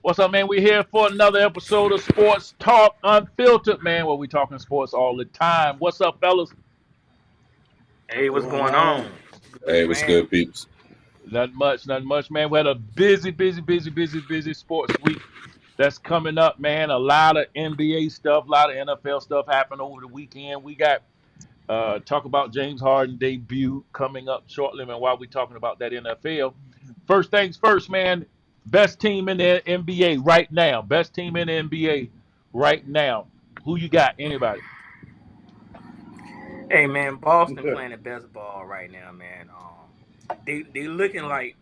What's up, man? We're here for another episode of Sports Talk Unfiltered, man, where we talking sports all the time. What's up, fellas? Hey, what's Going going on? on? Hey, Good what's man. good, peeps? Nothing much, man. We had a busy sports week that's coming up, man. A lot of NBA stuff, a lot of NFL stuff happened over the weekend. We got talk about James Harden debut coming up shortly, man. While we talking about that NFL, first things first, man. Best team in the NBA right now. Best team in the NBA right now. Who you got? Anybody? Hey man, Boston playing the best ball right now, man. They looking like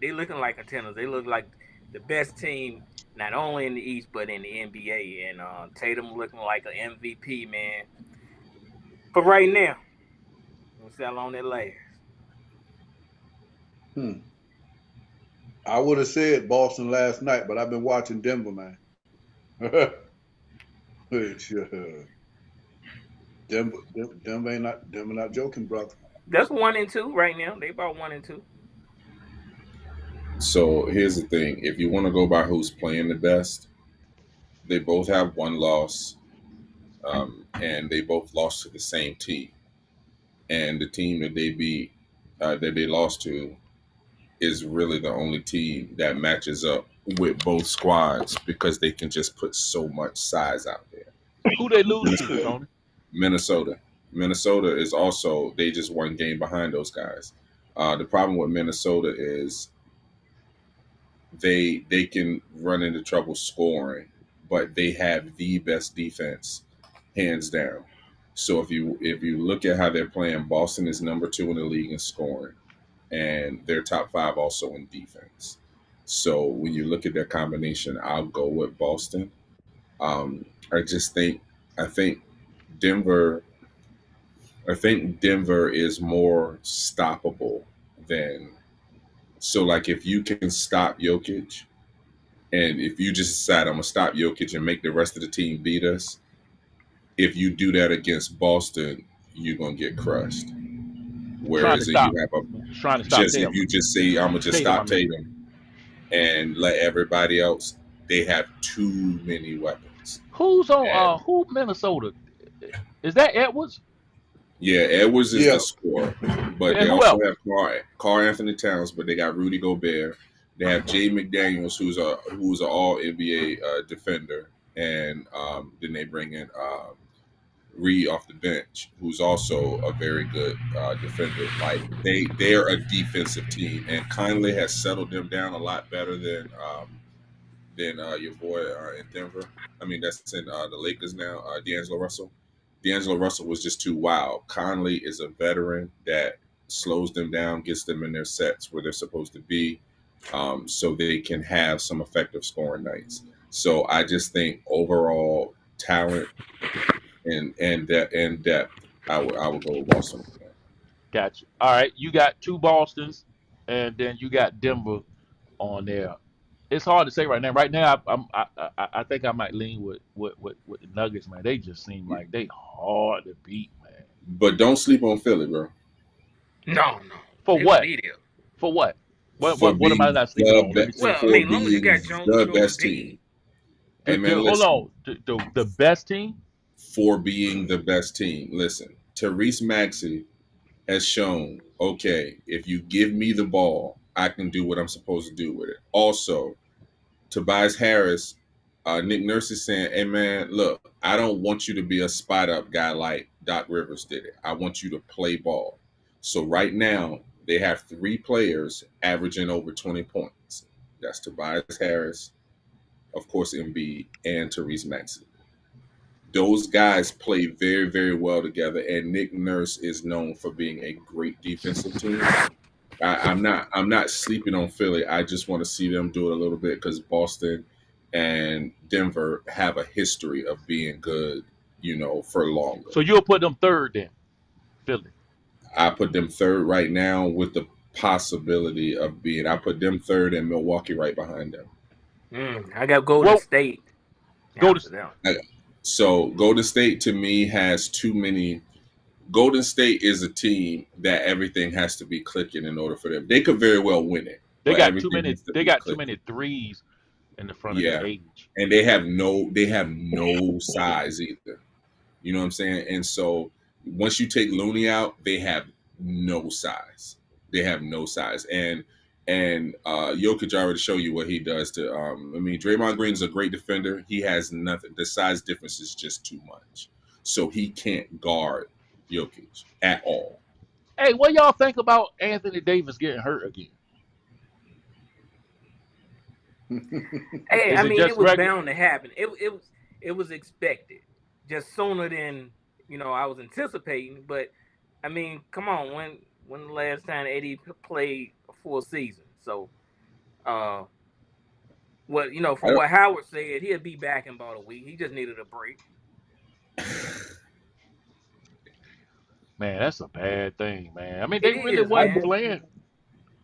contenders. They look like the best team not only in the East but in the NBA. And Tatum looking like an MVP, man. For right now, we'll see how long that lasts. Hmm. I would have said Boston last night, but I've been watching Denver, man. Which, Denver not joking, brother. That's 1-2 right now. They about 1-2. So here's the thing: if you want to go by who's playing the best, they both have one loss, and they both lost to the same team. And the team that they beat, that they lost to, is really the only team that matches up with both squads because they can just put so much size out there. Who they lose to, Minnesota. Tony? Minnesota. Minnesota is also they just one game behind those guys. The problem with Minnesota is they can run into trouble scoring, but they have the best defense, hands down. So if you look at how they're playing, Boston is number two in the league in scoring, and they're top five also in defense. So when you look at their combination, I'll go with Boston. I think Denver. I think Denver is more stoppable than so. Like if you can stop Jokic, and if you just decide I'm gonna stop Jokic and make the rest of the team beat us, if you do that against Boston, you're gonna get crushed. Trying to Whereas if you stop. have a Trying to stop just if Tatum. you just say I'm gonna just Tatum, I stop mean. Tatum and let everybody else, they have too many weapons. Who's on? And Who Minnesota? Is that Edwards? yeah, Edwards is the Yeah, scorer, but And they who also else? have Carl Anthony Towns, but they got Rudy Gobert. They have Jay McDaniels, who's an All NBA defender, and then they bring in Reed off the bench, who's also a very good defender. Like they're a defensive team, and Conley has settled them down a lot better than your boy in Denver. I mean, that's in the Lakers now. D'Angelo Russell. D'Angelo Russell was just too wild. Conley is a veteran that slows them down, gets them in their sets where they're supposed to be, so they can have some effective scoring nights. So I just think overall talent and depth, I would go with Boston. Gotcha. All right, you got two Boston's, and then you got Denver on there. It's hard to say right now. Right now, I think I might lean with the Nuggets, man. They just seem like they hard to beat, man. But don't sleep on Philly, bro, No, For they gonna what? be there. For what? What for what what am I being not sleeping on? Let me see. Well, I for mean, as long as you being got Jones the and best team. Embiid. Hey man, Hold listen. on. The best team? For being the best team. Listen, Therese Maxey has shown, okay, if you give me the ball, I can do what I'm supposed to do with it. Also, Tobias Harris, Nick Nurse is saying, hey man, look, I don't want you to be a spot up guy like Doc Rivers did it. I want you to play ball. So right now, they have three players averaging over 20 points. That's Tobias Harris, of course, Embiid, and Therese Maxey. Those guys play very, very well together, and Nick Nurse is known for being a great defensive team. I'm not sleeping on Philly. I just want to see them do it a little bit because Boston and Denver have a history of being good, for longer. So you'll put them third then, Philly. I put them third right now with the possibility of being. I put them third and Milwaukee right behind them. I got Golden Well, State go to after them. So Golden State to me has too many. Golden State is a team that everything has to be clicking in order for them. They could very well win it, they but got too everything many. has to They be got too clicking. many threes. in the front of their Yeah, age. and they have no size either. You know what I'm saying? And so once you take Looney out, they have no size. They have no size. And Jokic already show you what he does to I mean Draymond Green's a great defender. He has nothing. The size difference is just too much. So he can't guard Jokic at all. Hey, what y'all think about Anthony Davis getting hurt again? Hey, Is I it mean, it just was regular? bound to happen. It was expected, just sooner than I was anticipating. But I mean, come on, when the last time AD played a full season? So, uh, what I from don't what Howard said, he'll be back in about a week. He just needed a break. Man, that's a bad thing, man. I mean, It they really is, I wasn't man. playing.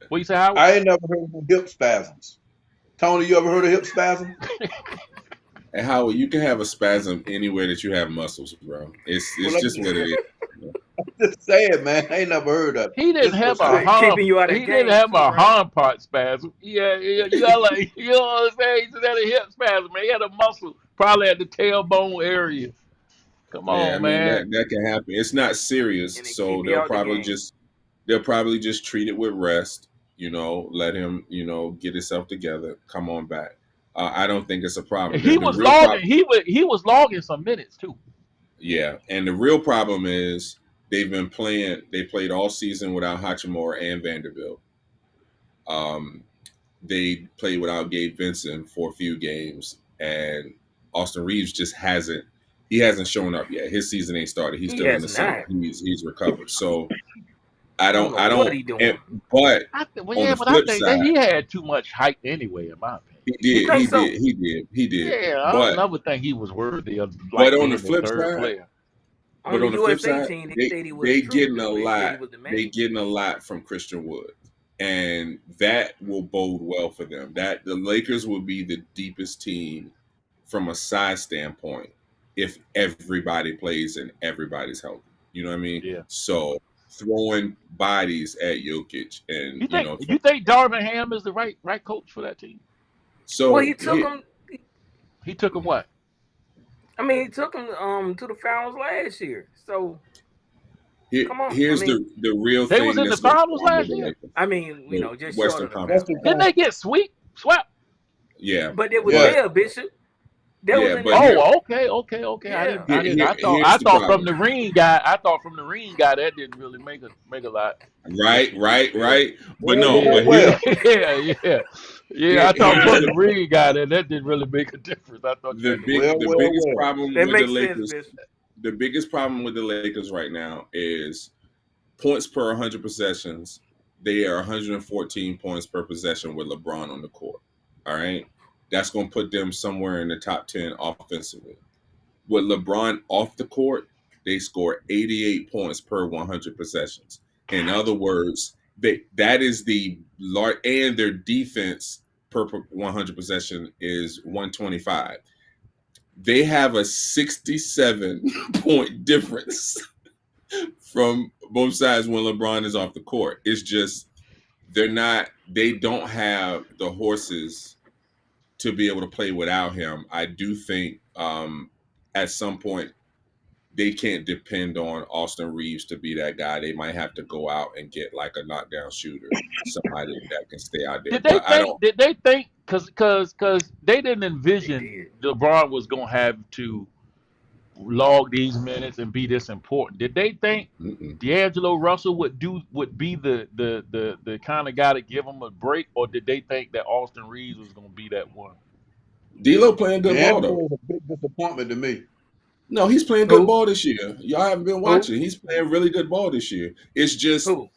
What you say, Howard? I ain't never heard of hip spasms. Tony, you ever heard of hip spasm? And Howard, you can have a spasm anywhere that you have muscles, bro. It's Well, I'm just what it is. just saying, man. I ain't never heard of it. He didn't Just for have a sure. Keeping harm. you out of He didn't game have too, a right? harm part spasm. Yeah, yeah, you got like you know what I'm saying. He just had a hip spasm, man. He had a muscle probably at the tailbone area. Come Yeah, I on, mean man. that can happen. It's not serious, And it keep so you out the game. they'll probably just treat it with rest. Let him get himself together. Come on back. I don't think it's a problem. The He the was real logging. problem, He was logging some minutes too. yeah, and the real problem is they've been playing. They played all season without Hachimura and Vanderbilt. Um, they played without Gabe Vincent for a few games, and Austin Reeves just hasn't. He hasn't shown up yet. His season ain't started. He's He still in has the summer. not. He's recovered. So I I don't don't. know I what don't. he doing. But Well, on yeah, the but I flip think that side, he had too much hype anyway, in my opinion. he You did. think He so? did. He did. He did. Yeah, I don't But never think he was worthy of but like on the being the flip third side, player. On but the on the flip USA side, team, they they said he was they the truth, getting a though. They said he lot. was the They man. getting a lot from Christian Wood, and that will bode well for them. That the Lakers will be the deepest team from a size standpoint if everybody plays and everybody's healthy. You know what I mean? Yeah. So throwing bodies at Jokic and You think from you think Darvin Ham is the right coach for that team? Well, so he took him. He took him what? I mean, he took him to the finals last year. So come on. I here's mean, the real They was thing in the that's going finals on with last the year. Lakers. I mean, The just short Western of the Conference finals. Western Didn't Conference. they get swept? Yeah, But they was Yeah. but there, Bishop. That was yeah, in but the here, Oh, okay. yeah. here's I the thought from problem. the ring guy. I thought from the ring guy that didn't really make a lot Right, difference. right, Yeah, right. But Well, no, yeah, well, but yeah, well. yeah. I thought here's from the ring guy that didn't really make a difference. I thought you had to wait. Well, the well, biggest well. problem That with the makes sense, Lakers. Bishop. The biggest problem with the Lakers right now is points per 100 possessions. They are 114 points per possession with LeBron on the court. All right, that's going to put them somewhere in the top 10 offensively. With LeBron off the court, they score 88 points per 100 possessions. In other words, that is the large, and their defense per 100 possession is 125. They have a 67 point difference from both sides when LeBron is off the court. It's just they don't have the horses to be able to play without him. I do think at some point they can't depend on Austin Reeves to be that guy. They might have to go out and get like a knockdown shooter, somebody that can stay out there. Did they But I think? don't. Did they think? Because they didn't They envision did. LeBron was gonna have to log these minutes and be this important. Did they think Mm-mm. D'Angelo Russell would be the kind of guy to give him a break, or did they think that Austin Reeves was gonna be that one? D'Lo playing good ball though. D'Angelo is a big disappointment to me. No, he's playing good Who? ball this year. Y'all haven't been Who? watching. He's playing really good ball this year. It's just Who?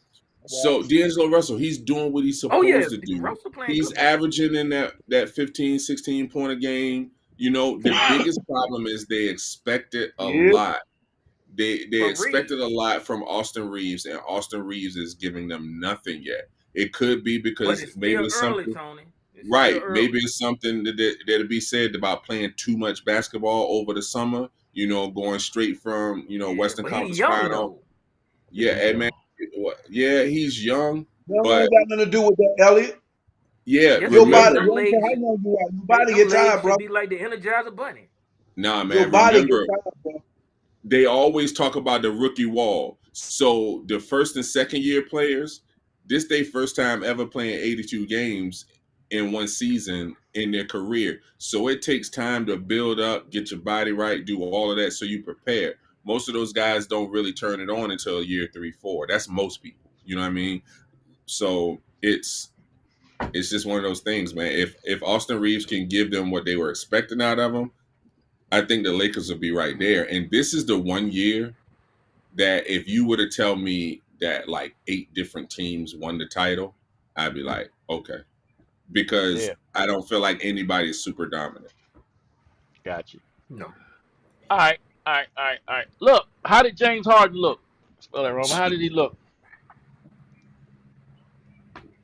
so D'Angelo Russell, he's doing what he's Oh yeah, supposed to do. Russell playing He's good ball. averaging in that 15, 16 point a game. The biggest problem is they expected a Yeah. lot. They From Reed. expected a lot from Austin Reeves, and Austin Reeves is giving them nothing yet. It could be But because it's maybe still it's early, something. Tony. It's still Right. early. Maybe it's something that'll be said about playing too much basketball over the summer, going straight from, Yeah, Western but he's Conference young final. though. Yeah, Yeah, he's and man, young. yeah, he's young, That but ain't got nothing to do with that, Elliot. Yeah, Yes, Your it is. body, remember. you Them don't care legs, how young you are, your body them get legs tired, should bro. be like the Energizer Bunny. Nah, Your man. body get Remember, tired, bro. they always talk about the rookie wall. So the first and second year players, this their first time ever playing 82 games in one season in their career. So it takes time to build up, get your body right, do all of that so you prepare. Most of those guys don't really turn it on until year 3, 4. That's most people. You know what I mean? So it's just one of those things, man. If Austin Reeves can give them what they were expecting out of him, I think the Lakers will be right there. And this is the one year that if you were to tell me that like 8 different teams won the title, I'd be like, okay, because Yeah, I don't feel like anybody is super dominant. got you. No. All right, all right, all right, all right. Look, how did James Harden look? Spell that wrong. How did he look?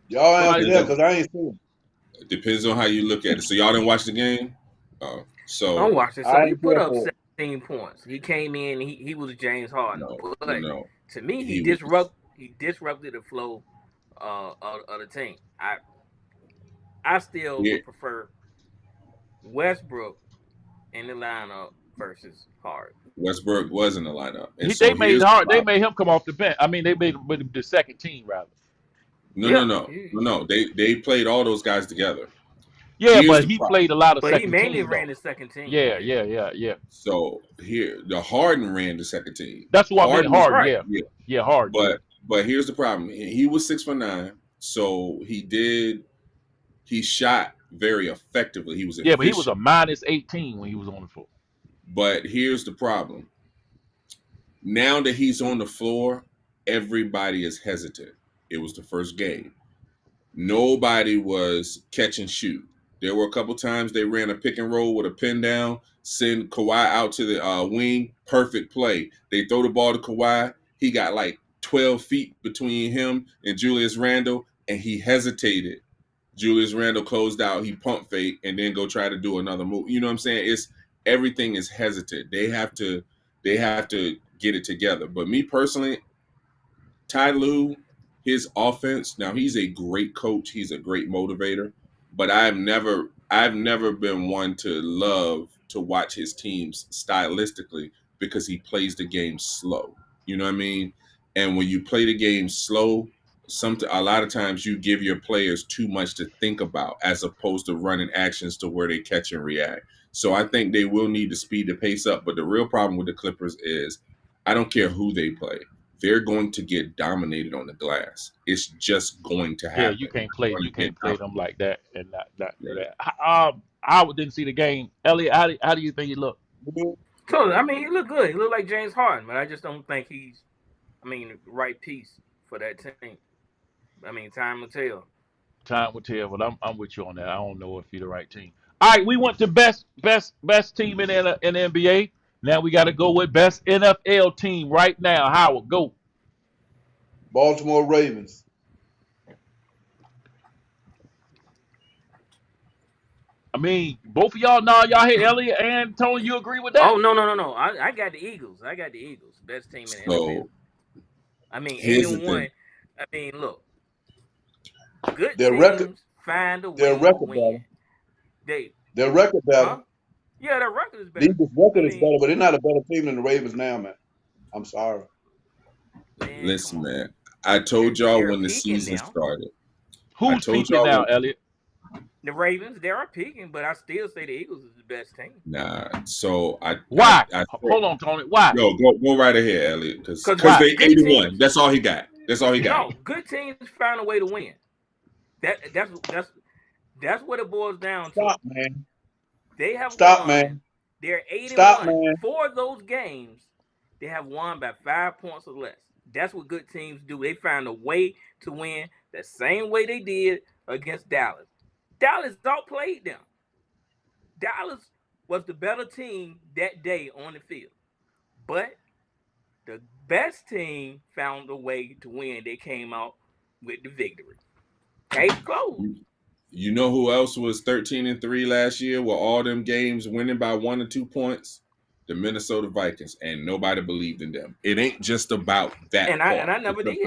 Y'all Somebody answer Depends that tell. on because I ain't seen. depends on how you look at it. So y'all didn't watch the game. I'm So watching. I So he ain't put care up for it. 17 points. He came in. He was James Harden, no, but no, no. to me, He was he disrupted the flow of the team. I still yeah, would prefer Westbrook in the lineup versus Harden. Westbrook was in the lineup, and He so they made here's the hard. They problem. made him come off the bench. I mean, they made him with the second team rather. No, no, Yeah, no, no, no. They played all those guys together. Yeah, Here's but the he problem. played a lot of but he second mainly team ran though. the second team. Yeah, Yeah, yeah, yeah, yeah. So here, the Harden ran the second team. That's what I meant. Harden, Harden. right. Yeah, yeah, yeah, Harden. Yeah, but here's the problem. He was 6 for 9, so he shot very effectively. He was yeah. But he was a efficient. -18 when he was on the floor. But here's the problem. Now that he's on the floor, everybody is hesitant. It was the first game. Nobody was catch and shoot. There were a couple times they ran a pick and roll with a pin down, send Kawhi out to the wing. Perfect play. They throw the ball to Kawhi. He got like 12 feet between him and Julius Randle, and he hesitated. Julius Randle closed out. He pump fake and then go try to do another move. You know what I'm saying? It's everything is hesitant. They have to get it together. But me personally, Ty Lue, his offense, now he's a great coach, he's a great motivator, but I've never been one to love to watch his teams stylistically because he plays the game slow. You know what I mean? And when you play the game slow, a lot of times you give your players too much to think about as opposed to running actions to where they catch and react. So I think they will need to speed the pace up. But the real problem with the Clippers is I don't care who they play, they're going to get dominated on the glass. It's just going to Yeah, happen. They're you going to get can't play them dominated. like that and not do Right. that. I didn't see the game. Elliot, how do you think he looked? Totally. I mean, he looked good. He looked like James Harden, but I just don't think he's, the right piece for that team. I mean, time will tell. Time will tell, but I'm with you on that. I don't know if he's the right team. All right, we went to best team in the NBA. Now we got to go with best NFL team right now. Howard, go. Baltimore Ravens. I mean, both of y'all nod y'all head. Elliot and Tony, you agree with Oh that? no, no, no, no! I got the Eagles. I got the Eagles, best team in the NFL. So I mean, eight here's the and thing. one. I mean, look, good Their record, teams find a their way to record win. better. They, Their record better. huh? Yeah, their record is The better. Eagles' I record is mean, better, but they're not a better team than the Ravens now, man. I'm sorry. man, come Listen, on. man. I told y'all They're when the peaking season now. started. I Who's told peaking y'all now, when Elliot? The Ravens, they are peaking, but I still say the Eagles is the best team. nah. So Why? I said, Hold on, Tony. Why? yo, go right ahead, Elliot, because Because Why? they good 81. teams, That's all he got. That's all he got. no, good teams find a way to win. That's what it boils down to. Stop, man. They have Stop, won. man. They're 8 and Stop, 1. man. For those games, they have won by 5 points or less. That's what good teams do. They find a way to win the same way they did against Dallas. Dallas outplayed them. Dallas was the better team that day on the field. But the best team found a way to win. They came out with the victory. Case closed. You, you know who else was 13-3 last year with all them games winning by 1 or 2 points? The Minnesota Vikings, and nobody believed in them. It ain't just about that And I part. never did.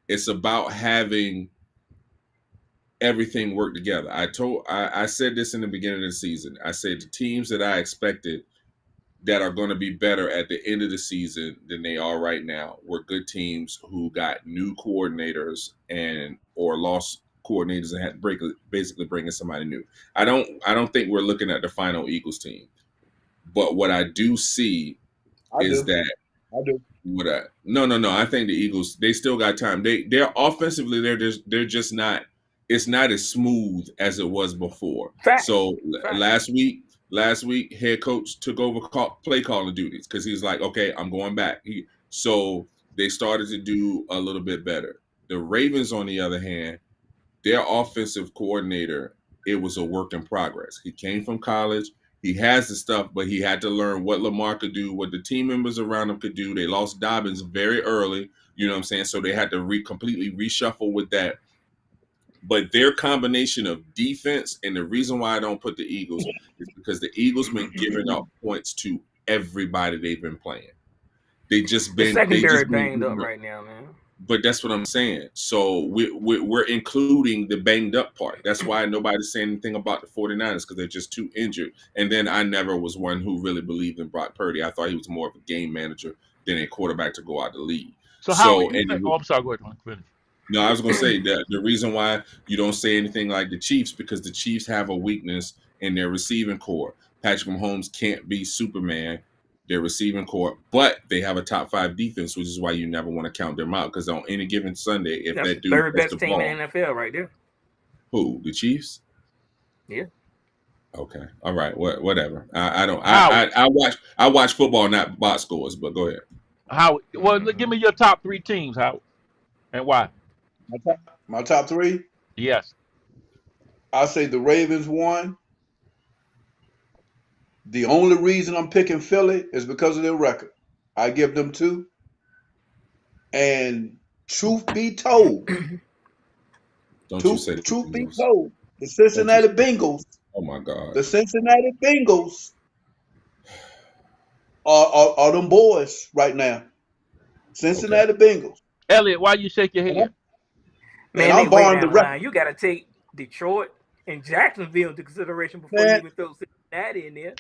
It's about having everything work together. I said this in the beginning of the season. I said the teams that I expected that are going to be better at the end of the season than they are right now were good teams who got new coordinators and or lost coordinators and had basically bringing somebody new. I don't think we're looking at the final Eagles team, but what I do see I is do. that I do. what I no. I think the Eagles they still got time. They're offensively they're just not. It's not as smooth as it was before. Facts. So Facts. last week, head coach took over play calling duties because he's like, okay, I'm going back. So they started to do a little bit better. The Ravens, on the other hand, their offensive coordinator, it was a work in progress. He came from college. He has the stuff, but he had to learn what Lamar could do, what the team members around him could do. They lost Dobbins very early, you know what I'm saying? So they had to completely reshuffle with that. But their combination of defense, and the reason why I don't put the Eagles is because the Eagles been giving up points to everybody they've been playing. They just The been secondary banged giving up up. right now, man. But that's what I'm saying. So we're including the banged up part. That's why nobody's saying anything about the 49ers because they're just too injured. And then I never was one who really believed in Brock Purdy. I thought he was more of a game manager than a quarterback to go out the league. So how So, would you think? Oh, I'm sorry. Go ahead, finish. no, I was going to say that the reason why you don't say anything like the Chiefs because the Chiefs have a weakness in their receiving core. Patrick Mahomes can't be Superman, their receiving core, but they have a top 5 defense, which is why you never want to count them out because on any given Sunday, if That's the that dude third gets the best team ball, in the NFL right there. who the Chiefs? Yeah. Okay, all right, whatever. I don't. Howard. I watch football, not box scores. But go ahead. Howard. Well, give me your top three teams, Howard, and why? My top 3. Yes. I say the Ravens won. The only reason I'm picking Philly is because of their record. I give them 2. And truth be told, Don't you say the truth be Bengals? told, the Don't you? Cincinnati Bengals, Oh my God. the Cincinnati Bengals are them boys right now. Okay. Cincinnati Bengals. Elliot, why you shake your And head? and Man, they I'm way barring the down the record. line. You got to take Detroit and Jacksonville into consideration before you Man, even throw Cincinnati in there.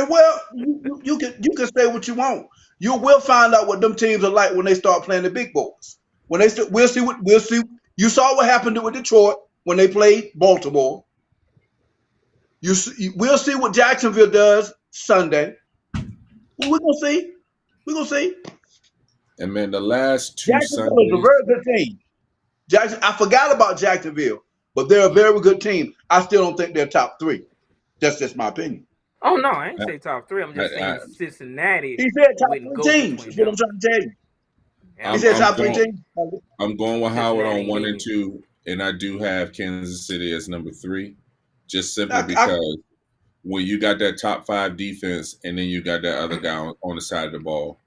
well, you can say what you want. You will find out what them teams are like when they start playing the big boys. We'll see. You saw what happened with Detroit when they played Baltimore. We'll see what Jacksonville does Sunday. Well, we're gonna see. We're gonna see. And man, the last 2 Jacksonville is a Sundays. very good team. I forgot about Jacksonville, but they're a very good team. I still don't think they're top 3. That's just my opinion. Oh, no, I ain't I, say top 3. I'm just I, saying Cincinnati He said top wouldn't 3 go teams. between That's what I'm them. trying to tell you. Yeah, He I'm said I'm top saying 3 going. teams. I'm going with Howard Cincinnati on ain't 1 in and it. 2, and I do have Kansas City as number 3, just simply I because when you got that top 5 defense, and then you got that other guy on the side of the ball,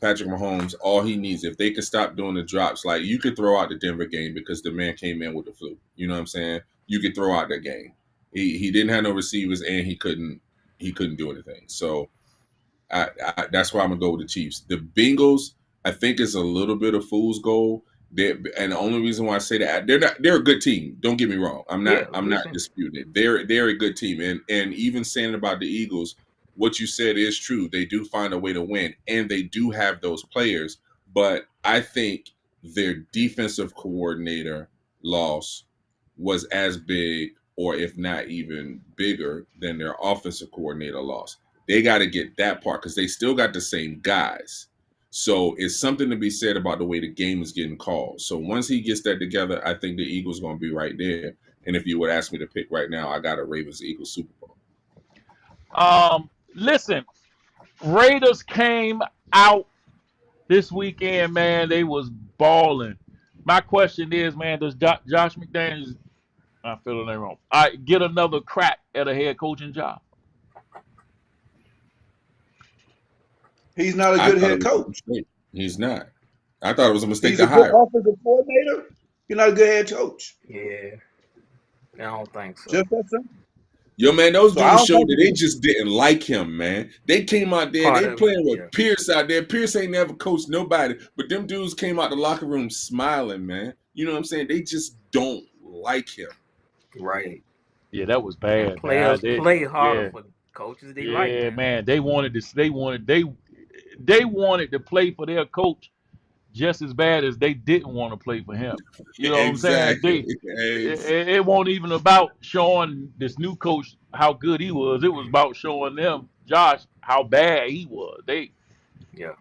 Patrick Mahomes, all he needs, if they could stop doing the drops, like you could throw out the Denver game because the man came in with the flu. You know what I'm saying? You could throw out that game. He didn't have no receivers and he couldn't do anything. So that's why I'm gonna go with the Chiefs. The Bengals, I think, is a little bit of fool's gold. And the only reason why I say that they're a good team. Don't get me wrong. I'm Yeah, not listen. disputing it. They're a good team. And even saying about the Eagles, what you said is true. They do find a way to win, and they do have those players. But I think their defensive coordinator loss was as big, or if not even bigger, than their offensive coordinator loss. They got to get that part because they still got the same guys. So it's something to be said about the way the game is getting called. So once he gets that together, I think the Eagles going to be right there. And if you would ask me to pick right now, I got a Ravens Eagles Super Bowl. Listen, Raiders came out this weekend, man. They was balling. My question is, man, does Josh McDaniels, I feel the name wrong, get another crack at a head coaching job? He's not a I good thought it head was a coach. mistake. He's not. I thought it was a mistake He's to a good hire. offensive coordinator. He's not a good head coach. Yeah, I don't think so. Just that simple. Yo, man, those So I dudes don't showed think that they just didn't like him, man. They came out there, Part they of it, playing with yeah. Pierce out there. Pierce ain't never coached nobody, but them dudes came out the locker room smiling, man. You know what I'm saying? They just don't like him. Right. Yeah, that was And bad, man. players play harder Yeah, for coaches they like, yeah, man. man. They wanted to play for their coach just as bad as they didn't want to play for him. You know what I'm saying? Exactly. It wasn't even about showing this new coach how good he was. It was about showing them Josh how bad he was. Yeah.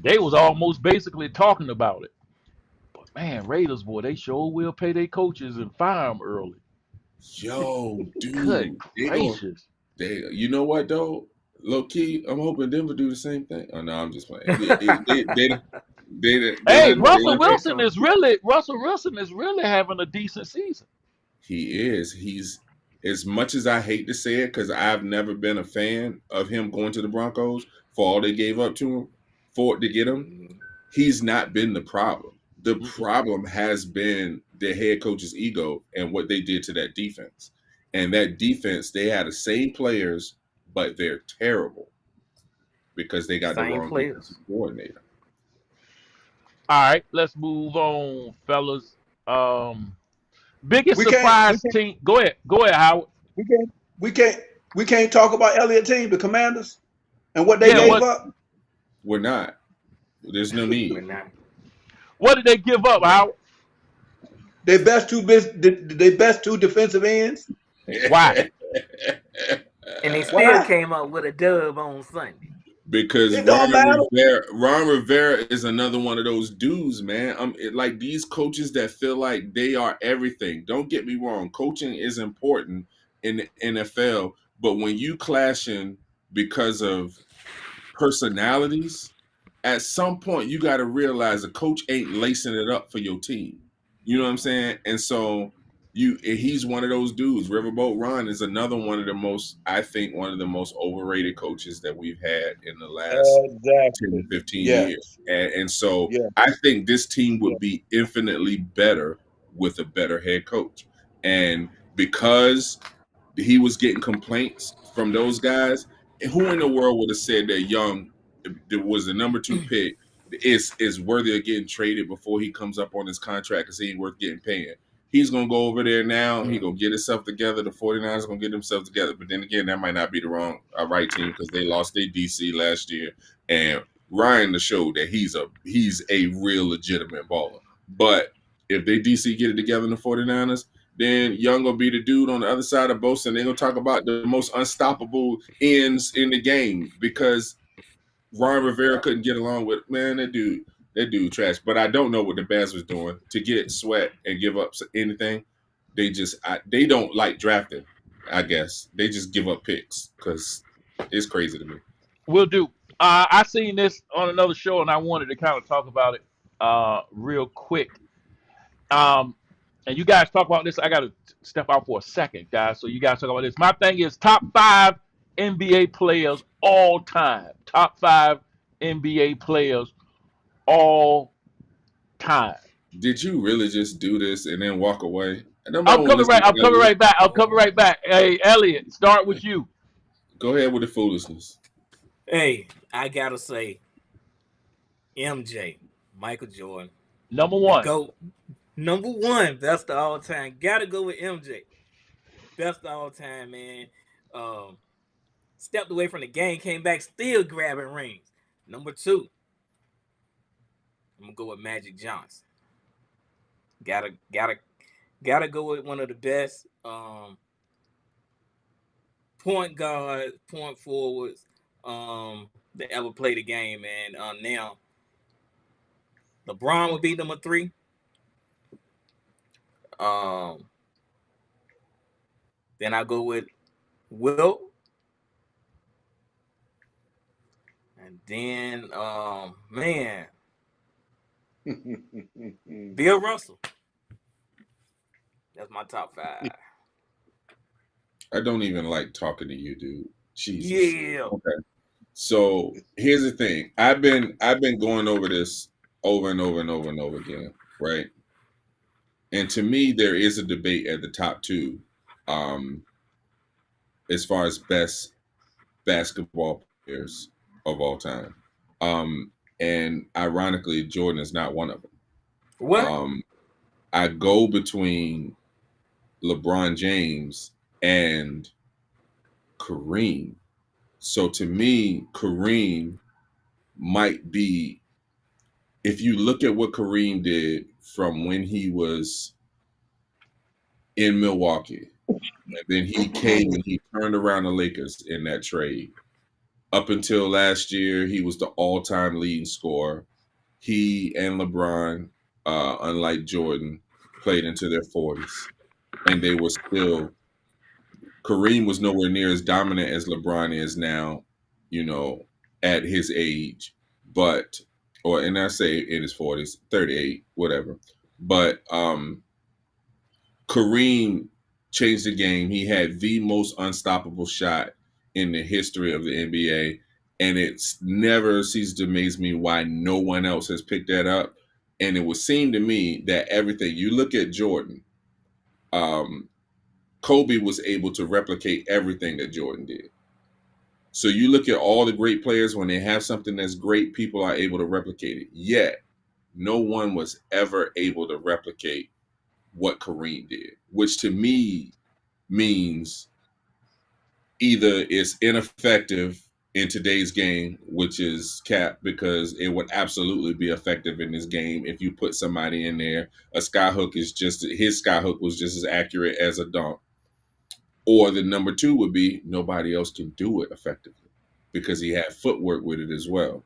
They was almost basically talking about it. But man, Raiders boy, they sure will pay their coaches and fire them early. Yo, Good dude, they going gracious. they. You know what though? Low key, I'm hoping Denver do the same thing. Oh no, I'm just playing. Hey, Won't Russell want that, Wilson Tony. is really Russell Wilson is really having a decent season. He is. He's as much as I hate to say it because I've never been a fan of him going to the Broncos for all they gave up to him for it to get him. Mhm. He's not been the problem. The Mm-mm. problem has been the head coach's ego and what they did to that defense. And that defense, they had the same players, but they're terrible because they got the Same wrong defensive players. coordinator. All right, let's move on, fellas. Um, biggest We can't we surprise can't team. Go ahead, Howard. we can't we can't we can't talk about Elliott team, the Commanders, and what they Yeah, gave No, up. we're not. There's no We're need. not. what did they give up, Howard? Their best two defensive ends. Why? And they still Why? came up with a dub on Sunday. Because It don't matter. Ron Rivera is another one of those dudes, man. Like these coaches that feel like they are everything. Don't get me wrong, coaching is important in the NFL, but when you clashing because of personalities, at some point you got to realize a coach ain't lacing it up for your team. You know what I'm saying? And so he's one of those dudes. Riverboat Ron is another one of the most, I think, one of the most overrated coaches that we've had in the last 10 to Exactly. 15 Yes. years. And so Yeah. I think this team Yeah. would be infinitely better with a better head coach. And because he was getting complaints from those guys. And who in the world would have said that Young that was the number two pick is worthy of getting traded before he comes up on his contract because he ain't worth getting paid? He's gonna go over there now. He gonna get himself together. The 49ers gonna get themselves together. But then again, that might not be the right team because they lost their DC last year. And Ryan to show that he's a real legitimate baller. But if they DC get it together in the 49ers, then Young gonna be the dude on the other side of Bosa, and they're gonna talk about the most unstoppable ends in the game because Ron Rivera Yeah. couldn't get along with man. That dude trash. But I don't know what the Bears was doing to get Sweat and give up anything. They don't like drafting. I guess they just give up picks because it's crazy to me. We'll do. I seen this on another show, and I wanted to kind of talk about it real quick. Um, and you guys talk about this. I got to step out for a second, guys. So you guys talk about this. My thing is top five NBA players all time. Top five NBA players all time. Did you really just do this and then walk away? And nobody I'm want to coming listen right. to I'm coming Elliot. right back. I'm coming Oh, right back. Hey, Elliot, start with you. Go ahead with the foolishness. hey, I gotta say, MJ, Michael Jordan, Number the one. GOAT, number one, best of all time. Gotta go with MJ, best of all time, man. Um, Stepped away from the game, came back, still grabbing rings. Number two, I'm gonna go with Magic Johnson. Gotta, gotta, gotta go with one of the best point guards, point forwards that ever played the game, man. Now LeBron would be number three. Um, then I go with Wilt, and then man, Bill Russell. That's my top five. I don't even like talking to you, dude. Jesus. Yeah. Okay. So here's the thing. I've been going over this over and over and over and over again, right? And to me, there is a debate at the top two, um, as far as best basketball players of all time. Um, and ironically, Jordan is not one of them. What? Um, I go between LeBron James and Kareem. So to me, Kareem might be, if you look at what Kareem did from when he was in Milwaukee, and then he came and he turned around the Lakers in that trade. Up until last year, he was the all-time leading scorer. He and LeBron, unlike Jordan, played into their 40s, and they were still. Kareem was nowhere near as dominant as LeBron is now, you know, at his age. But, or and I say in his 40s, 38, whatever. But Kareem changed the game. He had the most unstoppable shot in the history of the NBA. And it's never ceases to amaze me why no one else has picked that up. And it would seem to me that everything you look at Jordan, um, Kobe was able to replicate everything that Jordan did. So you look at all the great players, when they have something that's great, people are able to replicate it. Yet, no one was ever able to replicate what Kareem did, which to me means either it's ineffective in today's game, which is cap, because it would absolutely be effective in this game if you put somebody in there. A skyhook is just his skyhook was just as accurate as a dunk. Or the number two would be nobody else can do it effectively because he had footwork with it as well.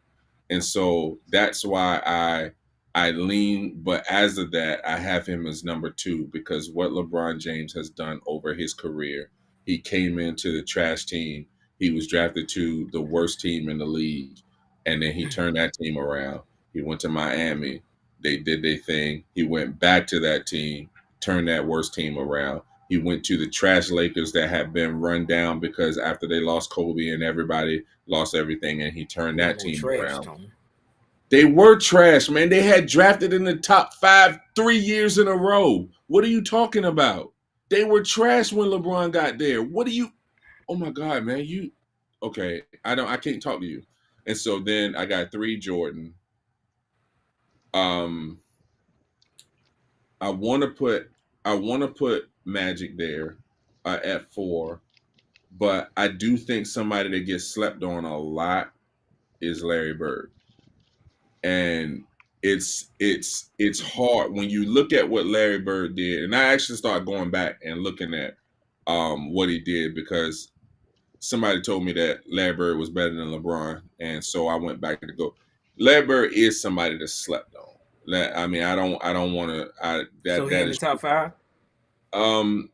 And so that's why I lean, but as of that, I have him as number two because what LeBron James has done over his career, he came into the trash team. He was drafted to the worst team in the league, and then he turned that team around. He went to Miami. They did their thing. He went back to that team, turned that worst team around. He went to the trash Lakers that had been run down because after they lost Kobe and everybody lost everything, and he turned that Wasn't no team trash, around. Tony. They were trash, man. They had drafted in the top 5 3 years in a row. What are you talking about? They were trash when LeBron got there. What are you? Oh my God, man. You okay? I can't talk to you. And so then I got 3 Jordan. Um, I want to put Magic there at 4, but I do think somebody that gets slept on a lot is Larry Bird. And it's hard when you look at what Larry Bird did, and I actually start going back and looking at what he did because somebody told me that Larry Bird was better than LeBron, and so I went back to go. Larry Bird is somebody that slept on. I mean, I don't want to. So he That in the is top five. um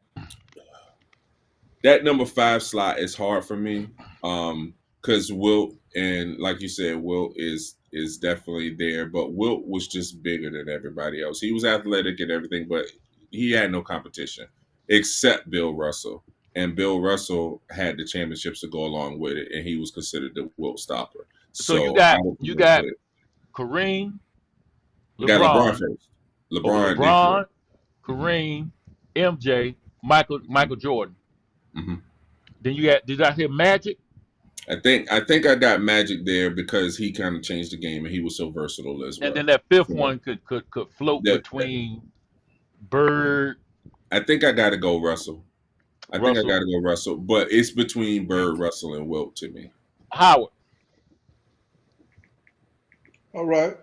that number 5 slot is hard for me. Because Wilt, and like you said, Wilt is definitely there, but Wilt was just bigger than everybody else. He was athletic and everything, but he had no competition except Bill Russell. And Bill Russell had the championships to go along with it, and he was considered the Wilt stopper. So you So I got would you put got Kareem, we got LeBron LeBron, first. or LeBron then Kareem. LeBron, hmm Kareem, MJ, Michael Jordan. hmm Then you got did I hear Magic? I think I got Magic there because he kind of changed the game and he was so versatile as And then well. that fifth So one could float that between Bird, I think I got to go Russell. I think I got Russell, to go Russell, but it's between Bird, Russell, and Wilt to me. Howard. All right.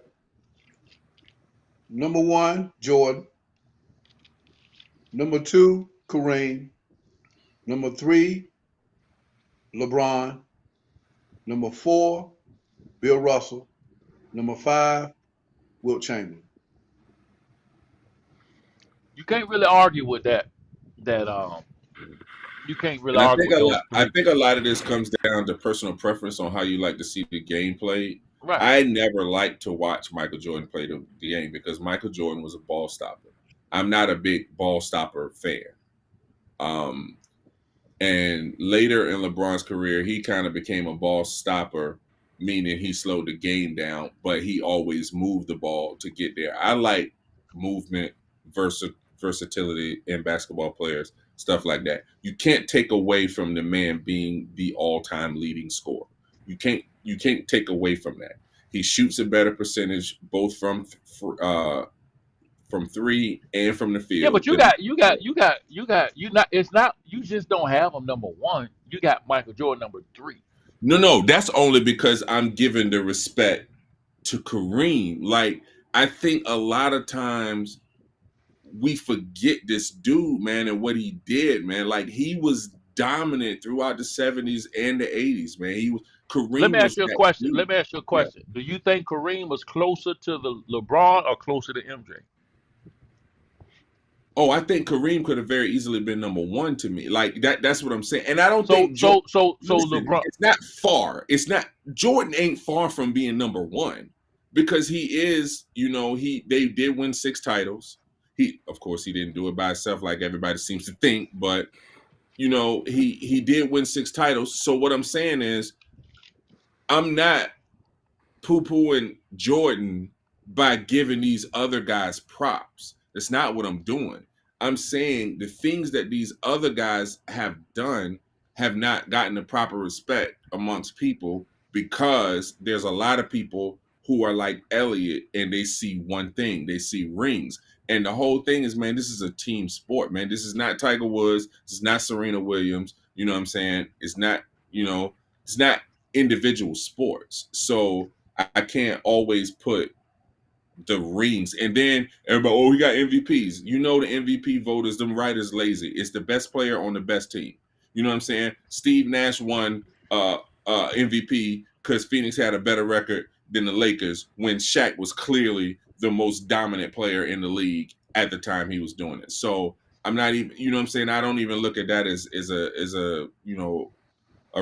Number one, Jordan. Number two, Kareem. Number three, LeBron. Number four, Bill Russell. Number five, Wilt Chamberlain. You can't really argue with that. That you can't really And I argue think with a those lot. I three. think a lot of this comes down to personal preference on how you like to see the game played. Right. I never liked to watch Michael Jordan play the game because Michael Jordan was a ball stopper. I'm not a big ball stopper fan. Um, And later in LeBron's career, he kind of became a ball stopper, meaning he slowed the game down, but he always moved the ball to get there. I like movement, versatility in basketball players, stuff like that. You can't take away from the man being the all-time leading scorer. You can't take away from that. He shoots a better percentage, both from from three and from the Yeah, but field. you not. It's not. You just don't have him number one. You got Michael Jordan number three. No, that's only because I'm giving the respect to Kareem. Like, I think a lot of times we forget this dude, man, and what he did, man. Like, he was dominant throughout the 70s and the 80s, man. Let me Kareem ask was you a that question. dude. Let me ask you a Yeah. question. Do you think Kareem was closer to the LeBron or closer to MJ? Oh, I think Kareem could have very easily been number one to me. Like that's what I'm saying. And I don't So think Jordan, so so so listen, LeBron. it's not far. It's not Jordan ain't far from being number one because he is, they did win 6 titles. He of course he didn't do it by himself like everybody seems to think, but he did win 6 titles. So what I'm saying is I'm not poo-pooing Jordan by giving these other guys props. That's not what I'm doing. I'm saying the things that these other guys have done have not gotten the proper respect amongst people because there's a lot of people who are like Elliot and they see one thing, they see rings. And the whole thing is, man, this is a team sport, man. This is not Tiger Woods. This is not Serena Williams. You know what I'm saying? It's not individual sports. So I can't always put the rings. And then everybody, oh, we got MVPs. The MVP voters, them writers lazy. It's the best player on the best team. You know what I'm saying? Steve Nash won MVP because Phoenix had a better record than the Lakers when Shaq was clearly the most dominant player in the league at the time he was doing it. So I'm not even, you know what I'm saying? I don't even look at that as a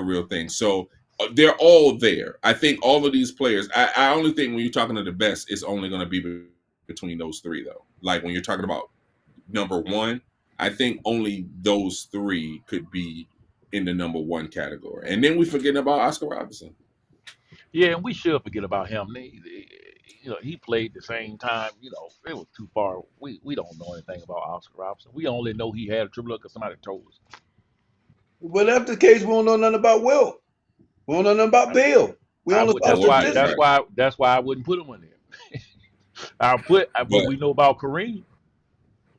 real thing. So they're all there. I think all of these players. I only think when you're talking to the best, it's only going to be between those three, though. Like when you're talking about number one, I think only those three could be in the number one category. And then we forget about Oscar Robertson. Yeah, and we should forget about him. He played the same time. It was too far. We don't know anything about Oscar Robertson. We only know he had a triple because somebody told us. Well, that's the case. We don't know nothing about Will. We don't know nothing about I, Bill. We I only would. saw That's Oh, why. okay, That's statistics. right. why. That's why I wouldn't put him in there. But But we know about Kareem.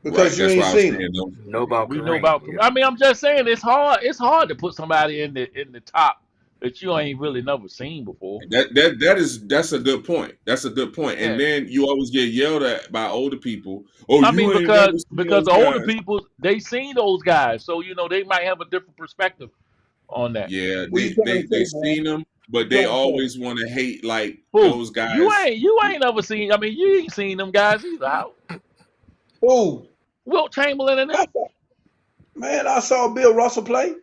Because right, you that's why ain't I was seen them. saying though. Know about We know Kareem. about. Yeah. I mean, I'm just saying it's hard. It's hard to put somebody in the top that you ain't really never seen before. That's a good point. That's a good point. And Yeah. then you always get yelled at by older people. Oh, I mean, you ain't never seen because those the older guys. people they seen those guys, so they might have a different perspective on that. Yeah, What they you trying they to they say, man? seen them, What but you they trying to say? always want to hate like Who those you guys. ain't never seen. I mean, you ain't seen them guys either. How Who? Wilt Chamberlain and I them? saw, man, I saw Bill Russell play.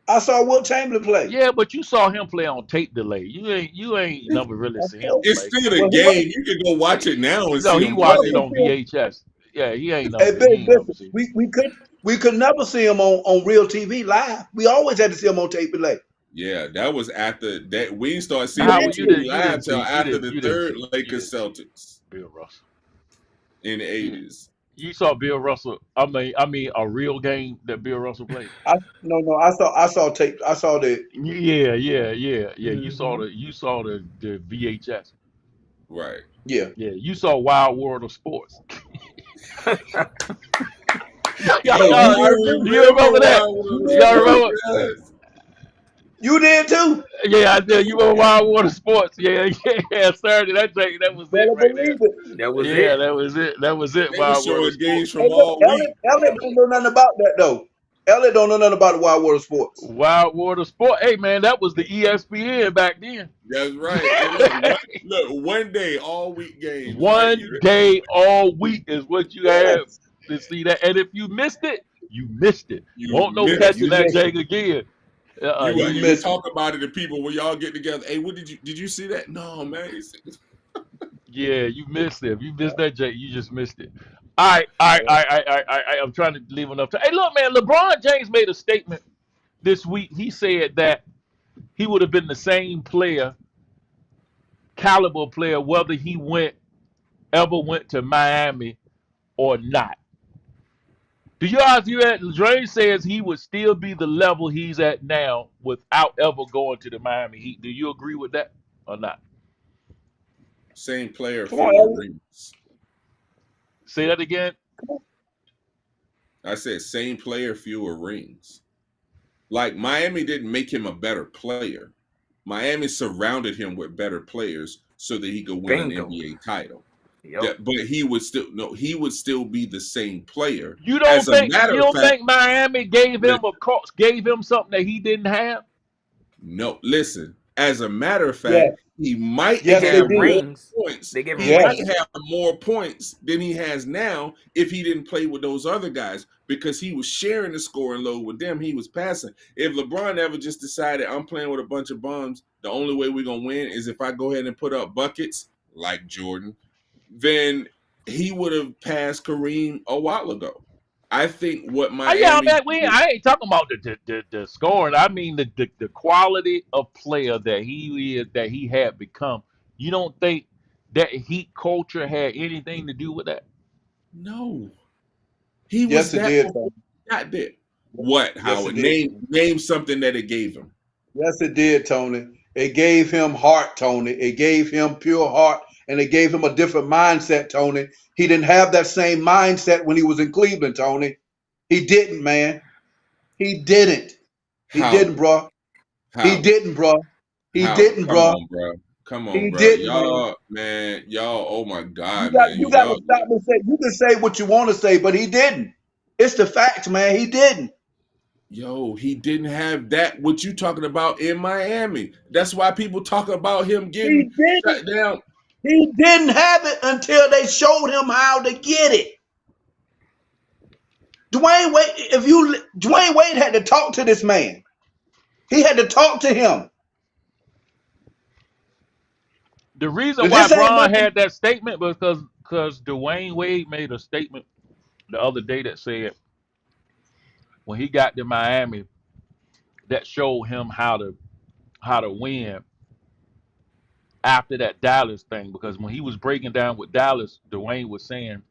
I saw Wilt Chamberlain play. Yeah, but you saw him play on tape delay. You ain't never really Of seen him course. It's play. still a Well, game. You can go watch it now and No, see he them watched it play. Russell on still. VHS. Yeah, he ain't Hey, never. He Big ain't never listen, seen. we could never see him on real TV live. We always had to see him on tape delay. Yeah, that was after that. We didn't start You seeing him How on didn't you see TV him. didn't you live didn't till see you after didn't the you didn't third see you Lakers didn't see Celtics Bill Russell. in the You didn't. 80s. You saw Bill Russell. I mean a real game that Bill Russell played. No, I saw tape. I saw the. Yeah. You saw Hmm. the VHS. Right. Yeah. Yeah, you saw Wild World of Sports. Hey, Yo, you y'all, I did too. you remember remember that? Wild You World of did Y'all too. Sports. remember? Yes. You did too. Yeah, I did. You remember Wild World of Sports? Yeah, yeah. Saturday, that was it Better right there. believe it. That was Yeah, it. that was it. That was it. They were Wild World of showing games Sports. Hey, from look, all week. Elliot don't know nothing about that though. Elliot don't know nothing about the Wild World of Sports. Wild World of Sport. Hey man, that was the ESPN back then. That's right. Hey, look, one day, all week games, right? One day all week is what you had Yes. to see that. And if you missed it, you missed it. You Won't no Yeah, missed catching you it. that missed Jake it. again. You You You missed it. talk about it to people when y'all get together. Hey, what did you see that? No, man. Yeah, you missed it. If you missed that, Jake, you just missed it. All right, all right, all right, all right, all right, all right. I'm trying to leave enough time. Hey, look, man, LeBron James made a statement this week. He said that he would have been the same player, caliber player, whether he ever went to Miami or not. Do you guys hear that? Dre says he would still be the level he's at now without ever going to the Miami Heat. Do you agree with that or not? Same player, Come on, fewer Elliot. rings. Say that again. I said same player, fewer rings. Like Miami didn't make him a better player. Miami surrounded him with better players so that he could win an Bingo. NBA title. Yep. But he would still be the same player. You As don't a think matter you of don't fact, think Miami gave him listen, gave him something that he didn't have? no, listen. As a matter of Yes, fact, he might yes, Gave they have him did. more rings. points. They gave him He Yes, might rings. have more points than he has now if he didn't play with those other guys because he was sharing the scoring load with them. He was passing. If LeBron ever just decided I'm playing with a bunch of bums, the only way we're gonna win is if I go ahead and put up buckets like Jordan, then he would have passed Kareem a while ago. I think what Yeah, I Miami mean, did, I ain't talking about the scoring. I mean the quality of player that he is that he had become. You don't think that Heat culture had anything to do with that? no, he was yes, it that did, before Tony. he got there. What, Yes, it Howard? did. Name something that it gave him. Yes, it did, Tony. It gave him heart, Tony. It gave him pure heart, and it gave him a different mindset, Tony. He didn't have that same mindset when he was in Cleveland, Tony. He didn't, man. He didn't. He didn't, Howard, bro. He Howard, didn't, bro. He Howard. didn't, Come bro. on, bro. Come on, He bro. didn't, man. Y'all, man, y'all. Oh my You God, got man. you got to Y'all. stop and say you can say what you want to say, but he didn't. It's the fact, man. He didn't. Yo, he didn't have that. What you talking about in Miami? That's why people talk about him He getting didn't. shut down. He didn't have it until they showed him how to get it. Dwayne Wade had to talk to this man. He had to talk to him. The reason why This ain't Braun nothing. had that statement was because Dwayne Wade made a statement the other day that said when he got to Miami that showed him how to win after that Dallas thing. Because when he was breaking down with Dallas, Dwayne was saying